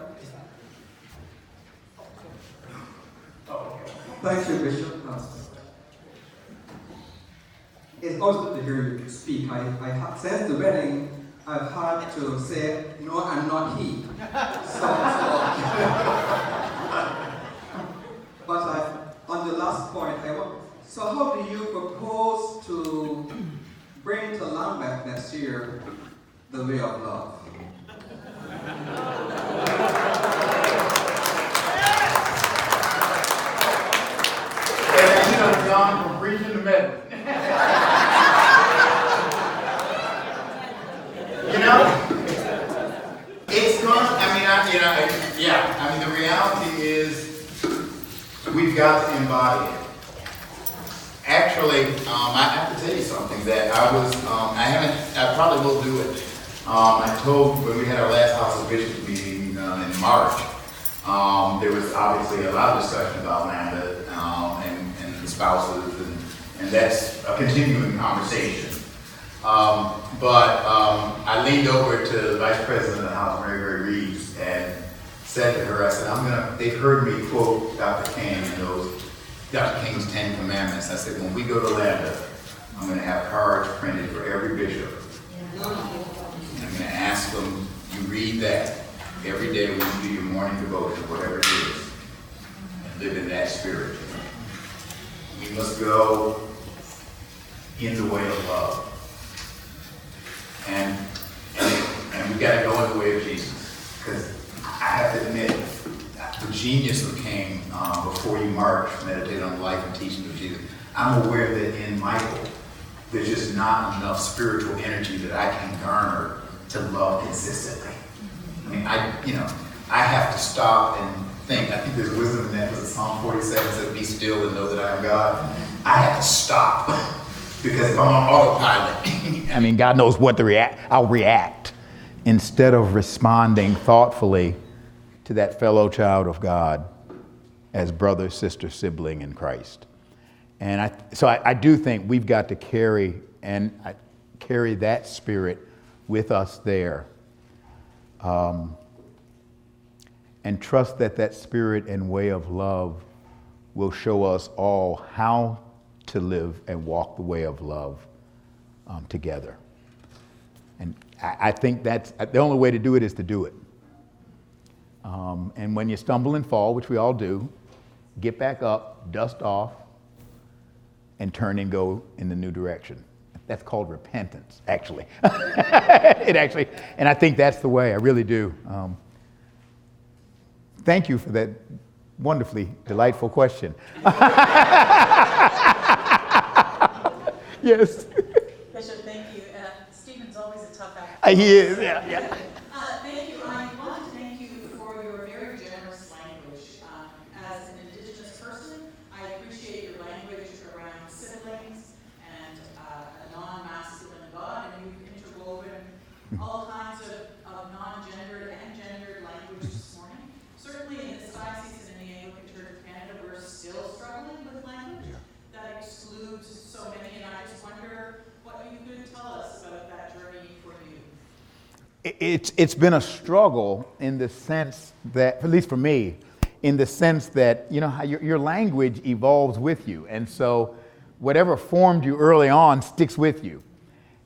Thank you, Bishop. It's always good to hear you speak. Since the wedding, I've had to say, no, I'm not he. But on the last point, so how do you propose to bring to Lambeth next year the way of love?
John from preaching to medicine. It's going. The reality is we've got to embody it. Actually, I have to tell you something that I probably will do it. I told when we had our last House of Bishops meeting in March, there was obviously a lot of discussion about Lambeth and the spouses, and that's a continuing conversation. But I leaned over to the Vice President of the House, Mary Reeves, and said to her, I said, they've heard me quote Dr. King and Dr. King's 10 Commandments. I said, when we go to Lambeth, I'm going to have cards printed for every bishop. And I'm going to ask them, you read that every day when you do your morning devotion, whatever it is, and live in that spirit. We must go in the way of love. And we got to go in the way of Jesus. Because I have to admit, the genius of King, before you march, meditate on the life and teaching of Jesus. I'm aware that in Michael, there's just not enough spiritual energy that I can garner to love consistently. I mean, I have to stop and think. I think there's wisdom in that, because Psalm 47 says, be still and know that I am God. I have to stop, because if I'm on autopilot, God knows what to react. I'll react instead of responding thoughtfully to that fellow child of God as brother, sister, sibling in Christ. And I do think we've got to carry that spirit with us there. And trust that spirit and way of love will show us all how to live and walk the way of love together. And I think that's the only way to do it is to do it. And when you stumble and fall, which we all do, get back up, dust off, and turn and go in the new direction. That's called repentance, actually. And I think that's the way, I really do. Thank you for that wonderfully delightful question. Yes.
Bishop, thank you. Stephen's always a tough act.
He is, yeah.
Thank you. I want to thank you for your very generous language. As an Indigenous person, I appreciate your language around siblings and a non-masculine God, and you've interwoven all kinds of non-gendered and gendered language this morning. Certainly in this diocese and in the Anglican Church of Canada, we're still struggling with language that excludes so many, and I just wonder what you could tell us about that journey for you.
It's been a struggle in the sense that, at least for me, in the sense that, how your language evolves with you. And so whatever formed you early on sticks with you.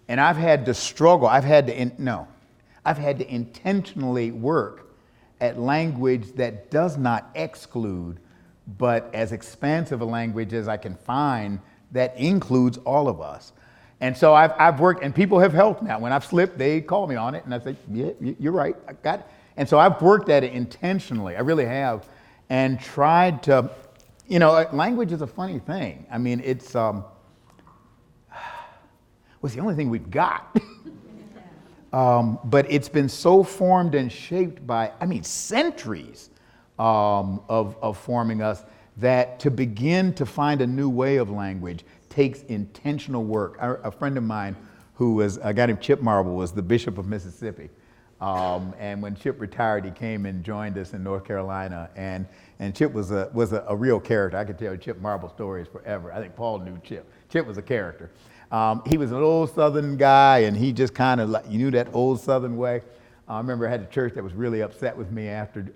And I've had to struggle. I've had to intentionally work at language that does not exclude, but as expansive a language as I can find that includes all of us. And so I've worked, and people have helped now. When I've slipped, they call me on it, and I say, yeah, you're right, I got it. And so I've worked at it intentionally, I really have, and tried to, language is a funny thing. I mean, it's, Well, it's the only thing we've got. But it's been so formed and shaped by, centuries of forming us, that to begin to find a new way of language takes intentional work. A friend of mine who was a guy named Chip Marble was the Bishop of Mississippi. And when Chip retired, he came and joined us in North Carolina. And Chip was a real character. I could tell Chip Marble stories forever. I think Paul knew Chip. Chip was a character. He was an old Southern guy, and he just kind of, you knew that old Southern way. I remember I had a church that was really upset with me after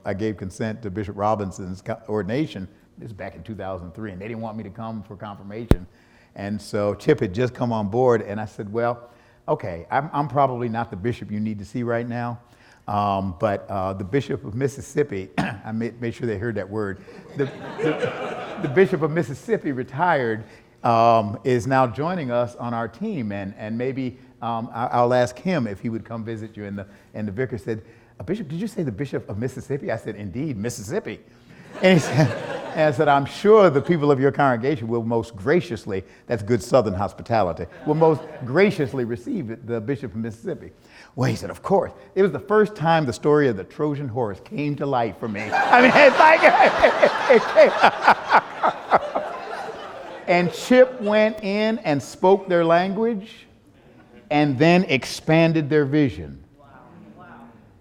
I gave consent to Bishop Robinson's ordination. This is back in 2003, and they didn't want me to come for confirmation. And so Chip had just come on board, and I said, well, okay, I'm probably not the bishop you need to see right now, but the Bishop of Mississippi, I made sure they heard that word, the Bishop of Mississippi retired, is now joining us on our team, and maybe I'll ask him if he would come visit you. And the vicar said, Bishop, did you say the Bishop of Mississippi? I said, indeed, Mississippi. And I said, I'm sure the people of your congregation will most graciously, that's good Southern hospitality, will most graciously receive the Bishop of Mississippi. Well, he said, of course. It was the first time the story of the Trojan horse came to life for me. It's like, it came. And Chip went in and spoke their language and then expanded their vision.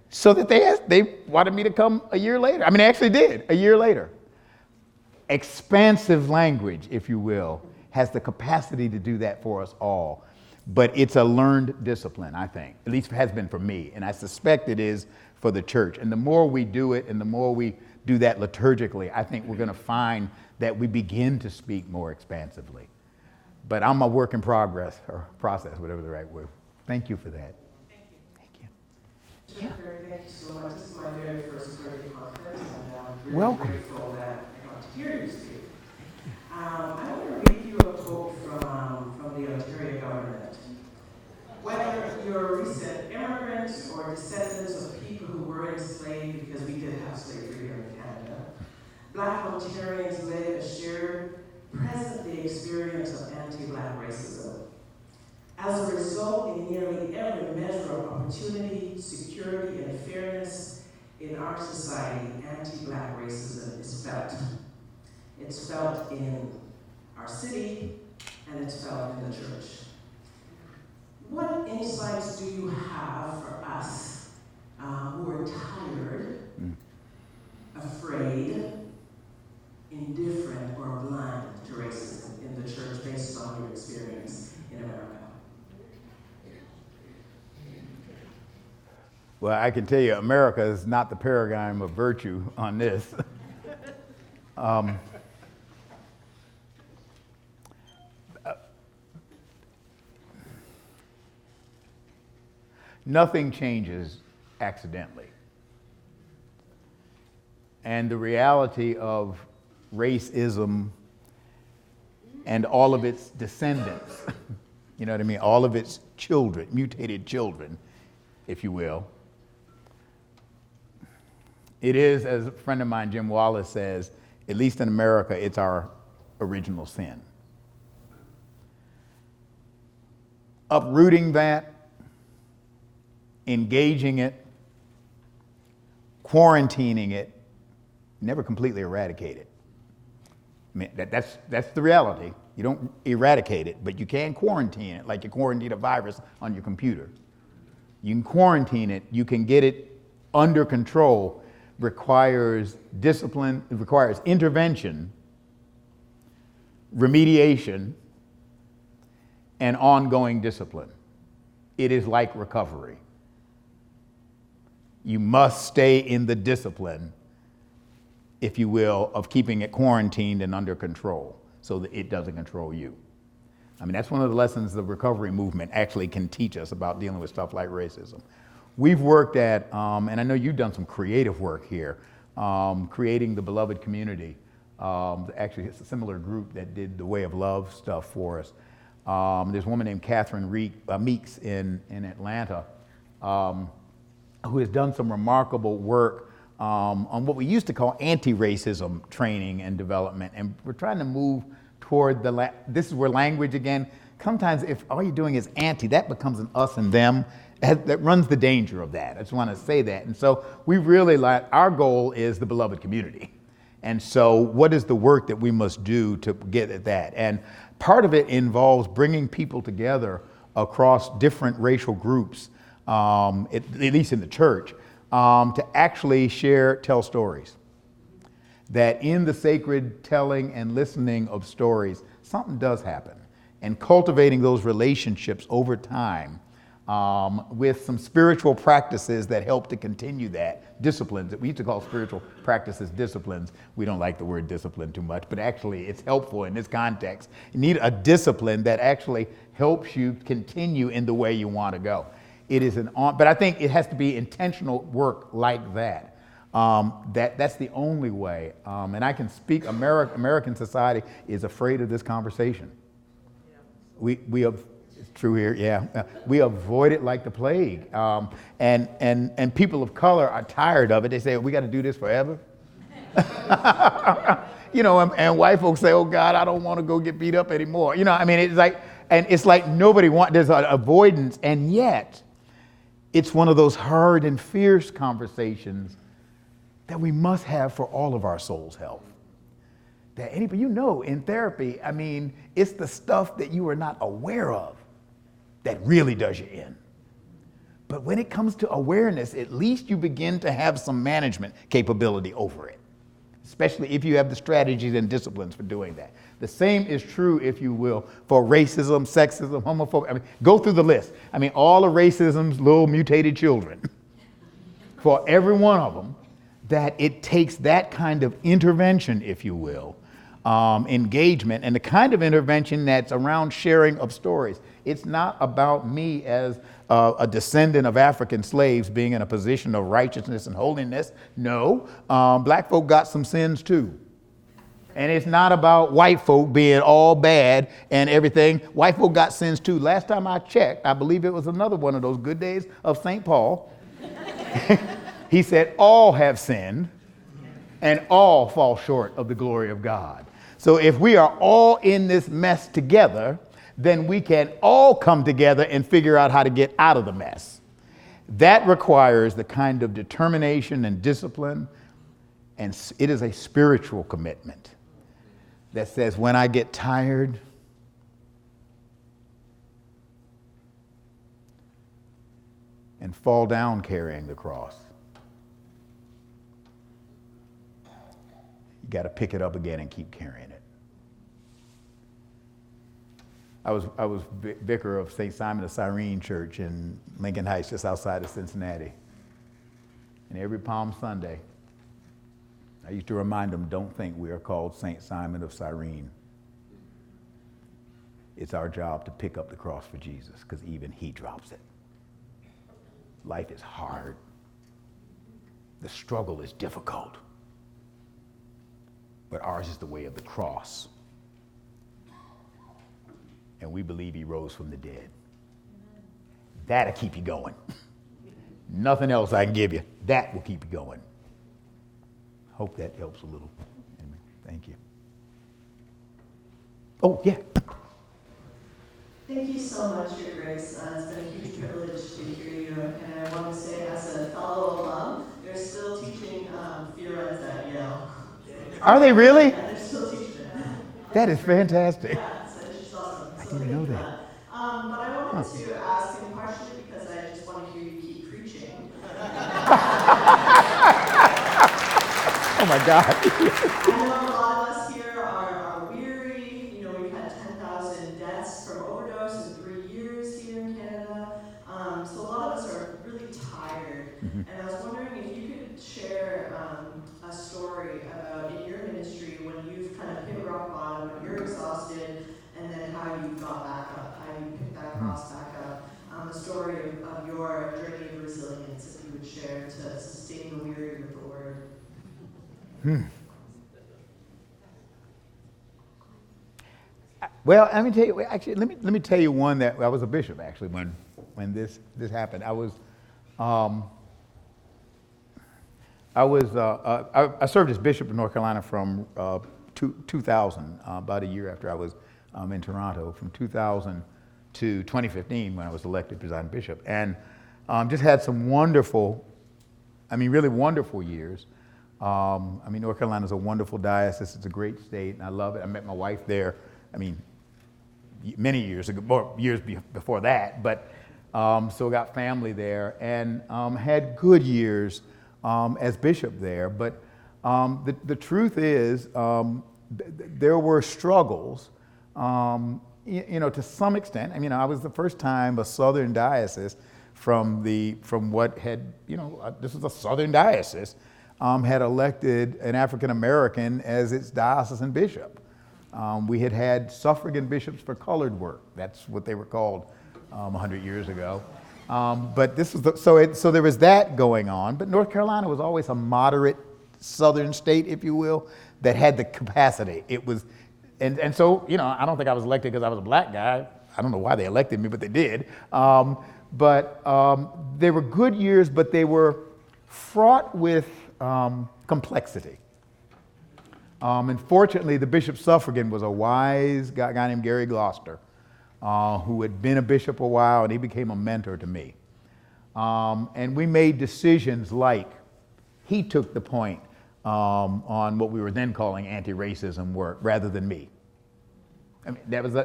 So that they wanted me to come a year later. They actually did, a year later. Expansive language, if you will, has the capacity to do that for us all. But it's a learned discipline, I think. At least it has been for me. And I suspect it is for the church. And the more we do it and the more we do that liturgically, I think we're going to find that we begin to speak more expansively. But I'm a work in progress, or process, whatever the right word. Thank you for that.
Thank you so much. This is my very first Clergy conference, and I'm really
Welcome.
grateful that I got to hear you speak. I want to read you a quote from the Ontario government. Whether you're a recent immigrant or descendants of people who were enslaved, because we did have slavery here in Canada, Black Ontarians live a shared, present-day experience of anti-Black racism. As a result, in nearly every measure of opportunity, security, and fairness in our society, anti-Black racism is felt. It's felt in our city, and it's felt in the church. What insights do you have for us who are tired, afraid, indifferent, or blind to racism in the church based on your experience in America?
Well, I can tell you, America is not the paradigm of virtue on this. Nothing changes accidentally. And the reality of racism and all of its descendants, you know what I mean? All of its children, mutated children, if you will. It is, as a friend of mine, Jim Wallace, says, at least in America, it's our original sin. Uprooting that, engaging it, quarantining it, never completely eradicate it. That's the reality. You don't eradicate it, but you can quarantine it, like you quarantine a virus on your computer. You can quarantine it, you can get it under control. Requires discipline, it requires intervention, remediation, and ongoing discipline. It is like recovery. You must stay in the discipline, if you will, of keeping it quarantined and under control so that it doesn't control you. That's one of the lessons the recovery movement actually can teach us about dealing with stuff like racism. We've worked at, and I know you've done some creative work here, creating the Beloved Community. Actually, it's a similar group that did the Way of Love stuff for us. There's a woman named Catherine Meeks in Atlanta who has done some remarkable work on what we used to call anti-racism training and development. And we're trying to move toward this is where language, again, sometimes if all you're doing is anti, that becomes an us and them. That runs the danger of that. I just want to say that. And so we really our goal is the beloved community. And so what is the work that we must do to get at that? And part of it involves bringing people together across different racial groups, at least in the church, to actually tell stories. That in the sacred telling and listening of stories, something does happen. And cultivating those relationships over time with some spiritual practices that help to continue that, disciplines that we used to call spiritual practices disciplines. We don't like the word discipline too much, but actually it's helpful in this context. You need a discipline that actually helps you continue in the way you want to go. It is but I think it has to be intentional work like that. That's the only way. And I can speak, American society is afraid of this conversation. We have, it's true here, yeah. We avoid it like the plague. And people of color are tired of it. They say, we got to do this forever. And white folks say, oh God, I don't want to go get beat up anymore. It's like nobody there's an avoidance, and yet it's one of those hard and fierce conversations that we must have for all of our soul's health. That anybody, in therapy, it's the stuff that you are not aware of that really does you in. But when it comes to awareness, at least you begin to have some management capability over it, especially if you have the strategies and disciplines for doing that. The same is true, if you will, for racism, sexism, homophobia. Go through the list. All of racism's little mutated children. For every one of them, that it takes that kind of intervention, if you will, engagement, and the kind of intervention that's around sharing of stories. It's not about me as a descendant of African slaves being in a position of righteousness and holiness. No, black folk got some sins too. And it's not about white folk being all bad and everything. White folk got sins too. Last time I checked, I believe it was another one of those good days of St. Paul. He said, all have sinned and all fall short of the glory of God. So if we are all in this mess together, then we can all come together and figure out how to get out of the mess. That requires the kind of determination and discipline, and it is a spiritual commitment that says, when I get tired, and fall down carrying the cross, you got to pick it up again and keep carrying it. I was vicar of St. Simon of Cyrene Church in Lincoln Heights, just outside of Cincinnati. And every Palm Sunday, I used to remind them, don't think we are called St. Simon of Cyrene. It's our job to pick up the cross for Jesus, because even he drops it. Life is hard. The struggle is difficult. But ours is the way of the cross. And we believe he rose from the dead. That'll keep you going. Nothing else I can give you. That will keep you going. Hope that helps a little. Anyway, thank you. Oh, yeah.
Thank you so much, Your Grace. It's been a huge privilege to hear you. And I want to say, as a fellow alum, they're still teaching Fiorenza at Yale.
Are they really?
Yeah, they're still teaching it.
That is fantastic.
Yeah, so it's just awesome.
I didn't know that.
But I wanted to ask him partially because I just want to hear you keep preaching.
Oh my God.
I know a lot of us here are weary. We've had 10,000 deaths from overdose in 3 years here in Canada. So a lot of us are really tired. And I was wondering if you could share a story about in your ministry when you've kind of hit rock bottom, when you're exhausted, and then how you got back up, how you picked that cross back up. The story of your journey of resilience, if you would share to sustain the weary with the word.
Well, let me tell you. Actually, let me tell you one that I was a bishop actually when this happened. I served as bishop in North Carolina from 2000, about a year after I was in Toronto from 2000 to 2015 when I was elected presiding bishop. And just had some wonderful, really wonderful years. North Carolina is a wonderful diocese. It's a great state, and I love it. I met my wife there, many years ago, more years before that, but so got family there, and had good years as bishop there. But the truth is, there were struggles, to some extent. I was the first time a Southern diocese from what had, this was a Southern diocese, had elected an African American as its diocesan bishop. We had suffragan bishops for colored work. That's what they were called 100 years ago. But this was so there was that going on. But North Carolina was always a moderate Southern state, if you will, that had the capacity. It was, and so I don't think I was elected because I was a black guy. I don't know why they elected me, but they did. But they were good years, but they were fraught with complexity. And fortunately, the bishop suffragan was a wise guy named Gary Gloucester, who had been a bishop a while, and he became a mentor to me. And we made decisions like he took the point on what we were then calling anti-racism work rather than me. That was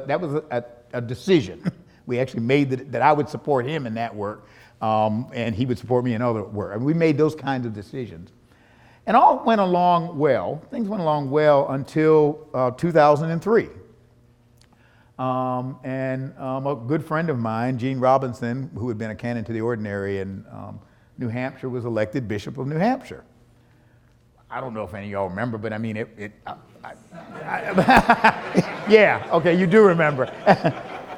a decision. We actually made that I would support him in that work, and he would support me in other work. We made those kinds of decisions. And all went along well. Things went along well until 2003. And a good friend of mine, Gene Robinson, who had been a canon to the ordinary in New Hampshire, was elected Bishop of New Hampshire. I don't know if any of y'all remember, but yeah, okay, you do remember.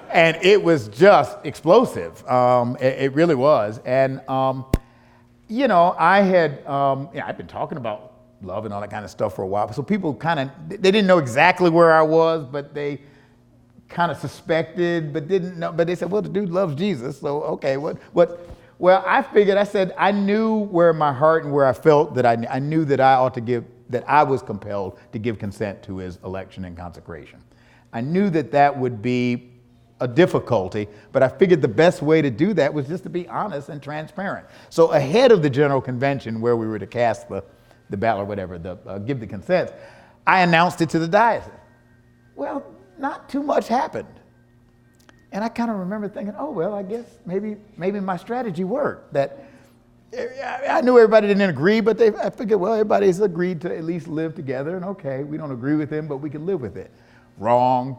And it was just explosive. It really was. And I had, I'd been talking about love and all that kind of stuff for a while. So people they didn't know exactly where I was, but they kind of suspected, but didn't know. But they said, well, the dude loves Jesus. So, okay, what? Well, I figured, I said, I knew where my heart and where I felt that I knew that I ought to give, that I was compelled to give consent to his election and consecration. I knew that would be a difficulty, but I figured the best way to do that was just to be honest and transparent. So ahead of the General Convention, where we were to cast the ballot or whatever, give the consent, I announced it to the diocese. Well, not too much happened. And I kind of remember thinking, oh, well, I guess maybe my strategy worked. That I knew everybody didn't agree, but I figured, well, everybody's agreed to at least live together, and okay, we don't agree with him, but we can live with it. Wrong.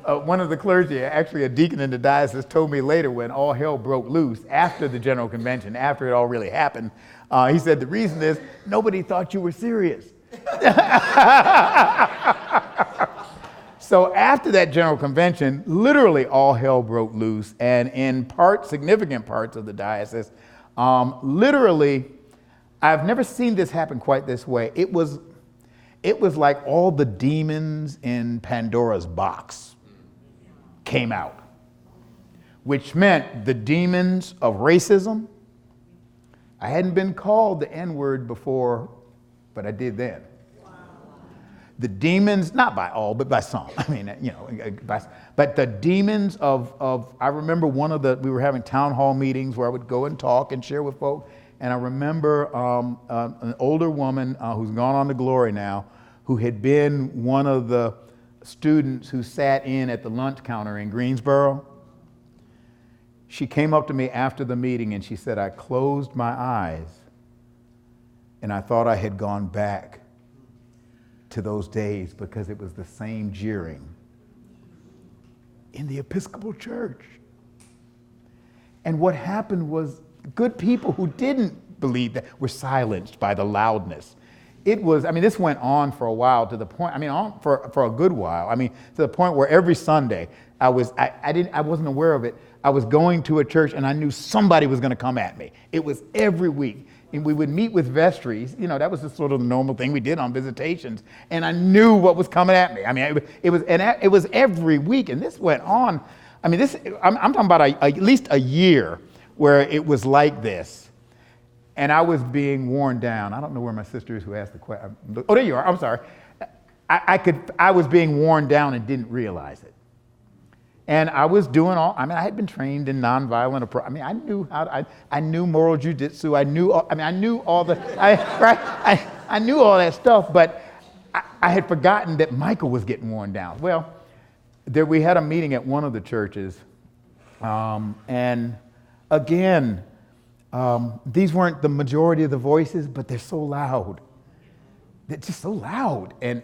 One of the clergy, actually a deacon in the diocese, told me later when all hell broke loose after the General Convention, after it all really happened, he said, the reason is nobody thought you were serious. So after that General Convention, literally all hell broke loose, and in significant parts of the diocese, literally, I've never seen this happen quite this way. It was like all the demons in Pandora's box came out, which meant the demons of racism. I hadn't been called the N-word before, but I did then. The demons, not by all, but by some. But the demons of I remember we were having town hall meetings where I would go and talk and share with folk. And I remember an older woman who's gone on to glory now, who had been one of the students who sat in at the lunch counter in Greensboro. She came up to me after the meeting and she said, I closed my eyes and I thought I had gone back to those days because it was the same jeering in the Episcopal Church. And what happened was good people who didn't believe that were silenced by the loudness. It was, this went on for a while to the point, for a good while. To the point where every Sunday I wasn't aware of it. I was going to a church and I knew somebody was going to come at me. It was every week. And we would meet with vestries. that was just sort of the normal thing we did on visitations. And I knew what was coming at me. It was every week. And this went on. I'm talking about at least a year where it was like this. And I was being worn down. I don't know where my sister is who asked the question. Oh, there you are. I'm sorry. I was being worn down and didn't realize it. And I was doing I had been trained in nonviolent approach. I knew moral jujitsu. I knew all I knew all that stuff, but I had forgotten that Michael was getting worn down. Well, we had a meeting at one of the churches, and again, these weren't the majority of the voices, but they're so loud. They're just so loud. And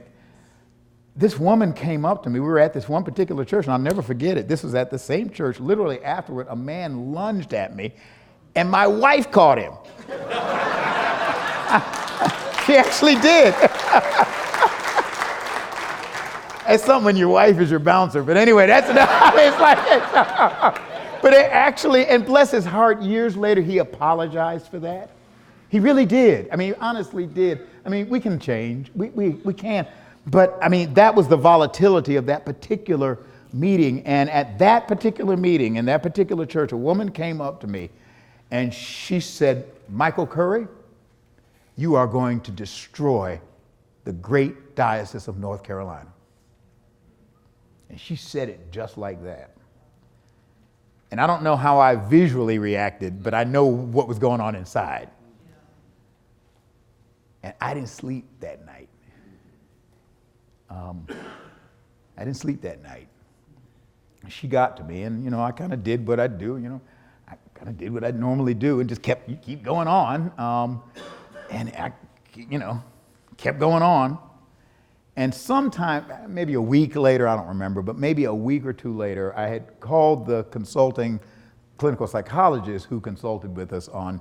this woman came up to me. We were at this one particular church, and I'll never forget it. This was at the same church. Literally afterward, a man lunged at me, and my wife caught him. She actually did. It's something when your wife is your bouncer. But anyway, that's enough. It's like, but it actually, and bless his heart, years later, he apologized for that. He really did. I mean, he honestly did. I mean, we can change. We can. But I mean, that was the volatility of that particular meeting. And at that particular meeting, in that particular church, a woman came up to me and she said, Michael Curry, you are going to destroy the great Diocese of North Carolina. And she said it just like that. And I don't know how I visually reacted, but I know what was going on inside. And I didn't sleep that night. I didn't sleep that night. She got to me, and I kind of did what I do. I kind of did what I normally do, and just keep going on. And I, kept going on. And sometime, maybe a week later, I don't remember, but maybe a week or two later, I had called the consulting clinical psychologist who consulted with us on,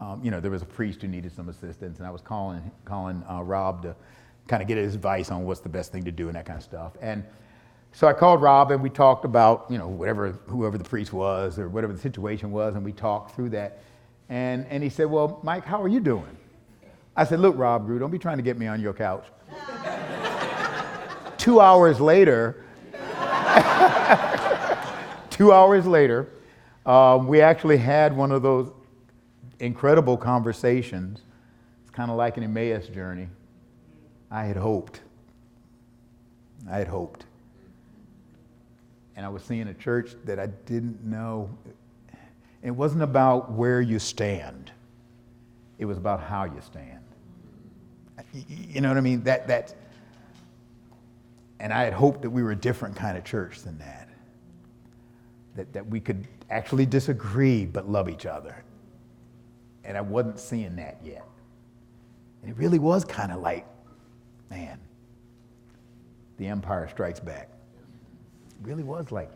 there was a priest who needed some assistance, and I was calling Rob to kind of get his advice on what's the best thing to do and that kind of stuff. And so I called Rob, and we talked about, whoever the priest was or whatever the situation was, and we talked through that. And he said, well, Mike, how are you doing? I said, look, Rob Grew, don't be trying to get me on your couch. 2 hours later, we actually had one of those incredible conversations. It's kind of like an Emmaus journey. I had hoped. And I was seeing a church that I didn't know. It wasn't about where you stand. It was about how you stand. You know what I mean? That's, and I had hoped that we were a different kind of church than that. That we could actually disagree but love each other. And I wasn't seeing that yet. And it really was kind of like, man, the Empire Strikes Back. It really was like.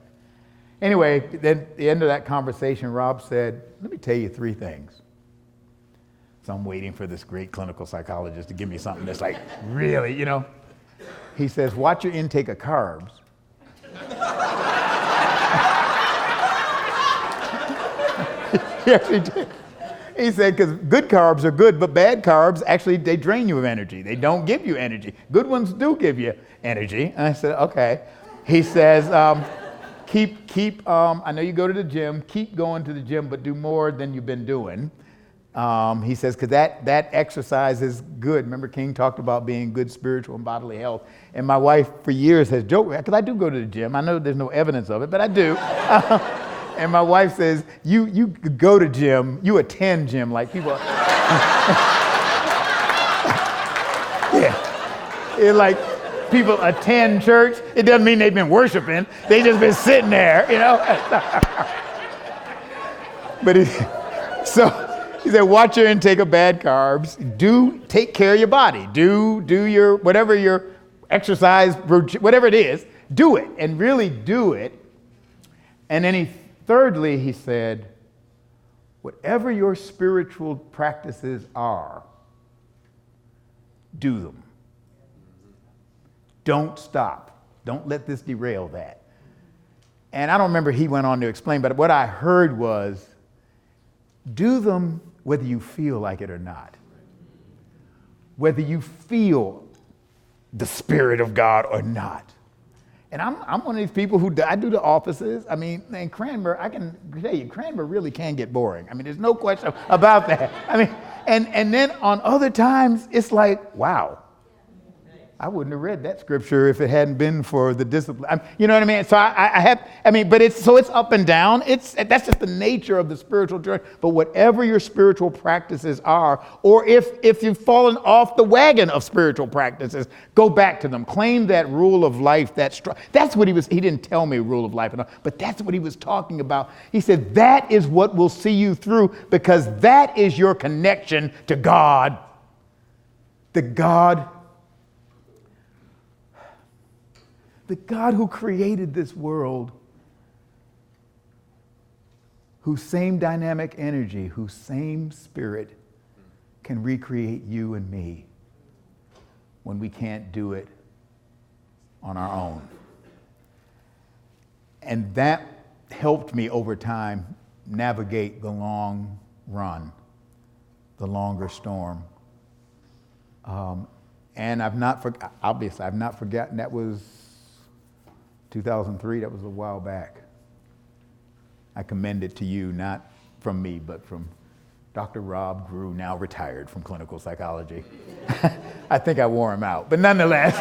Anyway, then at the end of that conversation, Rob said, let me tell you 3 things. So I'm waiting for this great clinical psychologist to give me something that's like, really, He says, watch your intake of carbs. He actually did. He said, because good carbs are good, but bad carbs, actually, they drain you of energy. They don't give you energy. Good ones do give you energy. And I said, okay. He says, I know you go to the gym, keep going to the gym, but do more than you've been doing. He says, because that exercise is good. Remember, King talked about being good spiritual and bodily health. And my wife, for years, has joked, because I do go to the gym. I know there's no evidence of it, but I do. And my wife says, you go to gym, you attend gym like people. Yeah. It's like people attend church. It doesn't mean they've been worshiping. They just been sitting there, But so he said, watch your intake of bad carbs. Take care of your body. Do your, whatever your exercise, whatever it is, do it and really do it. And then thirdly, he said, whatever your spiritual practices are, do them. Don't stop. Don't let this derail that. And I don't remember he went on to explain, but what I heard was, do them whether you feel like it or not. Whether you feel the Spirit of God or not. And I'm one of these people I do the offices. I mean, in Cranmer, I can tell you, Cranmer really can get boring. I mean, there's no question about that. I mean, and then on other times, it's like, wow, I wouldn't have read that scripture if it hadn't been for the discipline. You know what I mean? So I have, but it's up and down. That's just the nature of the spiritual journey. But whatever your spiritual practices are, or if you've fallen off the wagon of spiritual practices, go back to them. Claim that rule of life. That's what he didn't tell me rule of life, but that's what he was talking about. He said, that is what will see you through, because that is your connection to God. The God who created this world, whose same dynamic energy, whose same spirit can recreate you and me when we can't do it on our own. And that helped me over time navigate the long run, the longer storm. And I've not forgotten that was 2003, that was a while back. I commend it to you, not from me, but from Dr. Rob Grew, now retired from clinical psychology. I think I wore him out, but nonetheless.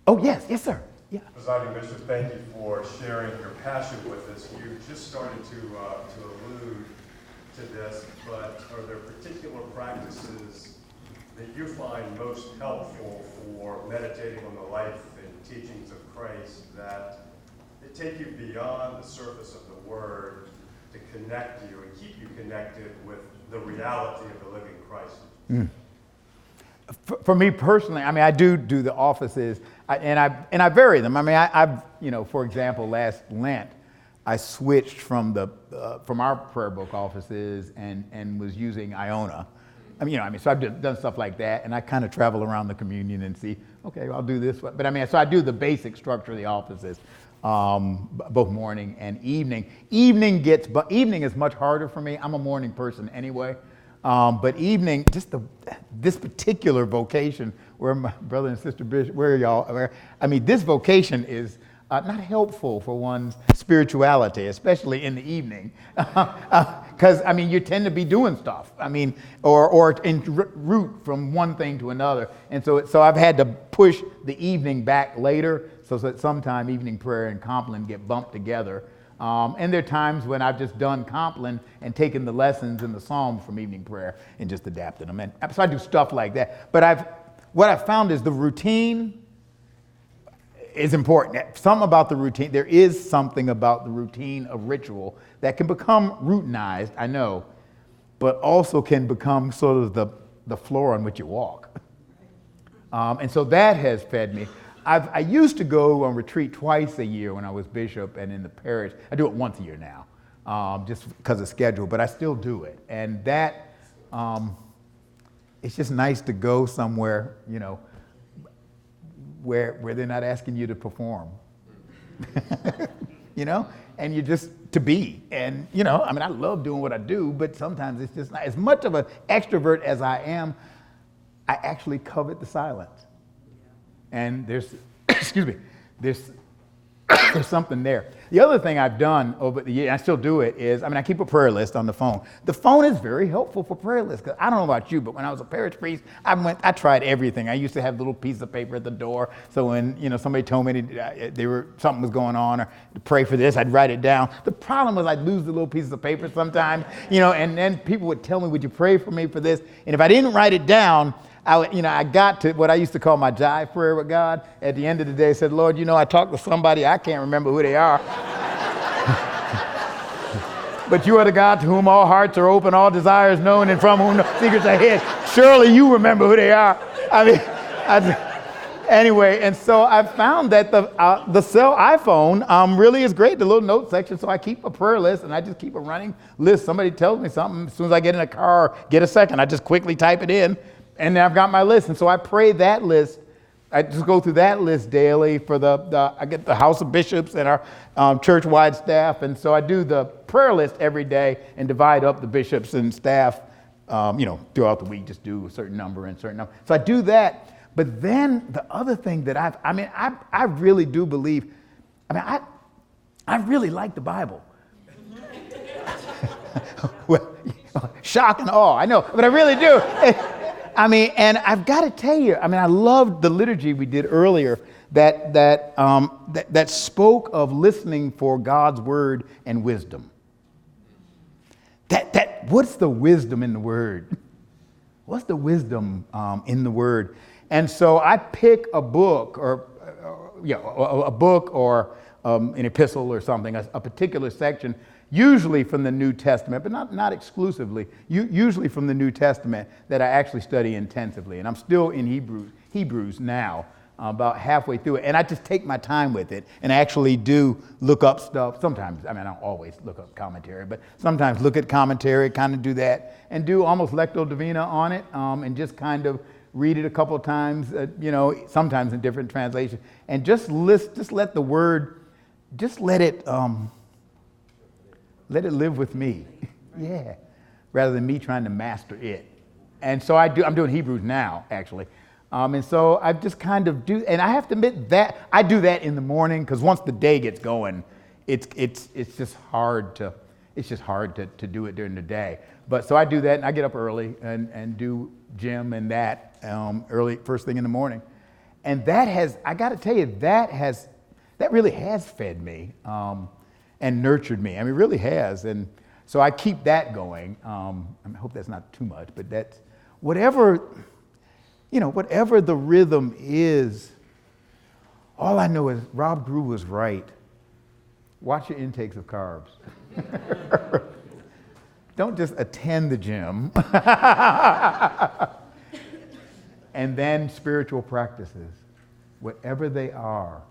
Oh, yes, sir. Yeah.
Presiding Bishop, thank you for sharing your passion with us. You just started to allude to this, but are there particular practices that you find most helpful for meditating on the life and teachings of Christ that take you beyond the surface of the Word to connect you and keep you connected with the reality of the living Christ?
For me personally, I do the offices, and I vary them. I've for example, last Lent, I switched from our prayer book offices and was using Iona. So I've done stuff like that, and I kind of travel around the communion and see, okay, I'll do this. But so I do the basic structure of the offices, both morning and evening. Evening is much harder for me. I'm a morning person anyway. But evening, this particular vocation, where my brother and sister Bishop, where are y'all? This vocation is not helpful for one's spirituality, especially in the evening, because you tend to be doing stuff. Or en route from one thing to another, and so I've had to push the evening back later, so that sometime evening prayer and Compline get bumped together. And there are times when I've just done Compline and taken the lessons and the Psalms from evening prayer and just adapted them. And so I do stuff like that. But what I've found is the routine is important. There is something about the routine of ritual that can become routinized, I know, but also can become sort of the floor on which you walk. And so that has fed me. I used to go on retreat twice a year when I was bishop and in the parish. I do it once a year now, just because of schedule, but I still do it. And that, it's just nice to go somewhere, where they're not asking you to perform, and you're just to be. And, I love doing what I do, but sometimes it's just not. As much of an extrovert as I am, I actually covet the silence. And there's something there. The other thing I've done over the years, I still do it, is, I keep a prayer list on the phone. The phone is very helpful for prayer lists, because I don't know about you, but when I was a parish priest, I tried everything. I used to have a little piece of paper at the door, so when, somebody told me something was going on, or to pray for this, I'd write it down. The problem was I'd lose the little pieces of paper sometimes, and then people would tell me, would you pray for me for this? And if I didn't write it down, I got to what I used to call my jive prayer with God. At the end of the day, I said, Lord, I talked to somebody, I can't remember who they are. But you are the God to whom all hearts are open, all desires known, and from whom no secrets are hid. Surely you remember who they are. Anyway, and so I found that the cell iPhone really is great, the little note section. So I keep a prayer list, and I just keep a running list. Somebody tells me something, as soon as I get in a car, get a second, I just quickly type it in. And then I've got my list. And so I pray that list. I just go through that list daily for I get the House of Bishops and our church-wide staff. And so I do the prayer list every day and divide up the bishops and staff, throughout the week, just do a certain number and certain number. So I do that. But then the other thing that I really do believe, I really like the Bible. Well, shock and awe, I know, but I really do. I mean, and I've got to tell you, I mean, I loved the liturgy we did earlier that spoke of listening for God's word and wisdom. What's the wisdom in the word? What's the wisdom in the word? And so I pick a book or an epistle or something, a particular section, usually from the New Testament, but not exclusively, usually from the New Testament that I actually study intensively. And I'm still in Hebrews now, about halfway through it. And I just take my time with it and actually do look up stuff. Sometimes, I mean, I don't always look up commentary, but sometimes look at commentary, kind of do that, and do almost lectio divina on it, and just kind of read it a couple of times, sometimes in different translations, and just let the word, let it live with me. Yeah. Rather than me trying to master it. And so I'm doing Hebrews now, actually. And so I just kind of do, and I have to admit that I do that in the morning, because once the day gets going, it's just hard to do it during the day. But so I do that, and I get up early and do gym and that early, first thing in the morning. And I got to tell you, that really has fed me and nurtured me. I mean, it really has. And so I keep that going. I hope that's not too much, but that's whatever the rhythm is. All I know is Rob Grew was right. Watch your intakes of carbs. Don't just attend the gym. And then spiritual practices, whatever they are,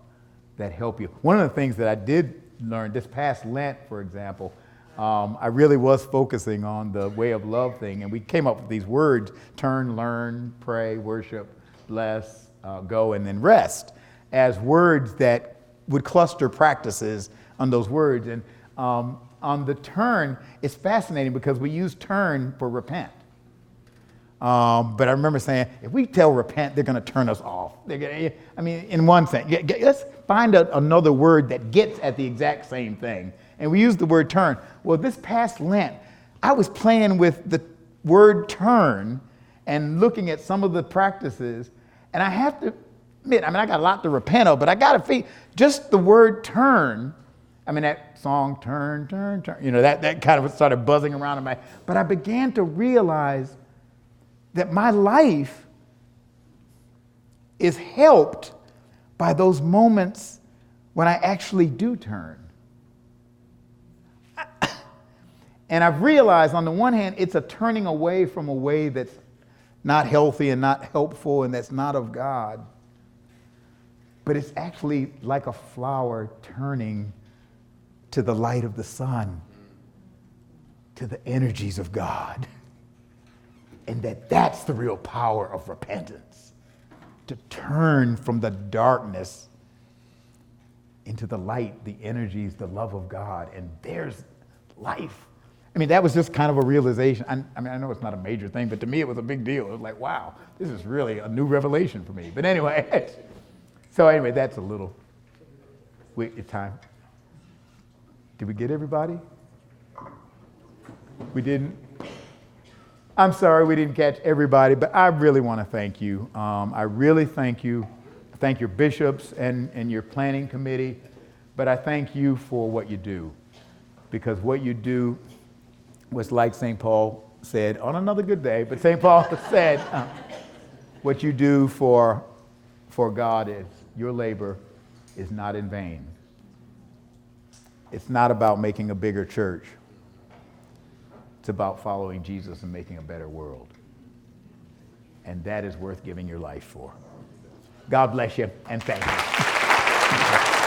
that help you. One of the things that I did learn this past Lent, for example, I really was focusing on the way of love thing, and we came up with these words: turn, learn, pray, worship, bless, go, and then rest, as words that would cluster practices on those words. And on the turn, it's fascinating because we use turn for repent. But I remember saying, if we tell repent, they're going to turn us off. In one sense, let's find another word that gets at the exact same thing. And we use the word turn. Well, this past Lent, I was playing with the word turn and looking at some of the practices. And I have to admit, I got a lot to repent of, but I got to feel just the word turn. That song, turn, turn, turn, that kind of started buzzing around in my, but I began to realize that my life is helped by those moments when I actually do turn. And I've realized, on the one hand, it's a turning away from a way that's not healthy and not helpful and that's not of God. But it's actually like a flower turning to the light of the sun, to the energies of God. And that's the real power of repentance, to turn from the darkness into the light, the energies, the love of God, and there's life. That was just kind of a realization. I know it's not a major thing, but to me it was a big deal. It was like, wow, this is really a new revelation for me. But anyway, that's a little, it's time. Did we get everybody? We didn't? I'm sorry we didn't catch everybody, but I really want to thank you. I really thank you. I thank your bishops and your planning committee, but I thank you for what you do, because what you do was like St. Paul said on another good day, but St. Paul said, what you do for God is, your labor is not in vain. It's not about making a bigger church. It's about following Jesus and making a better world. And that is worth giving your life for. God bless you, and thank you.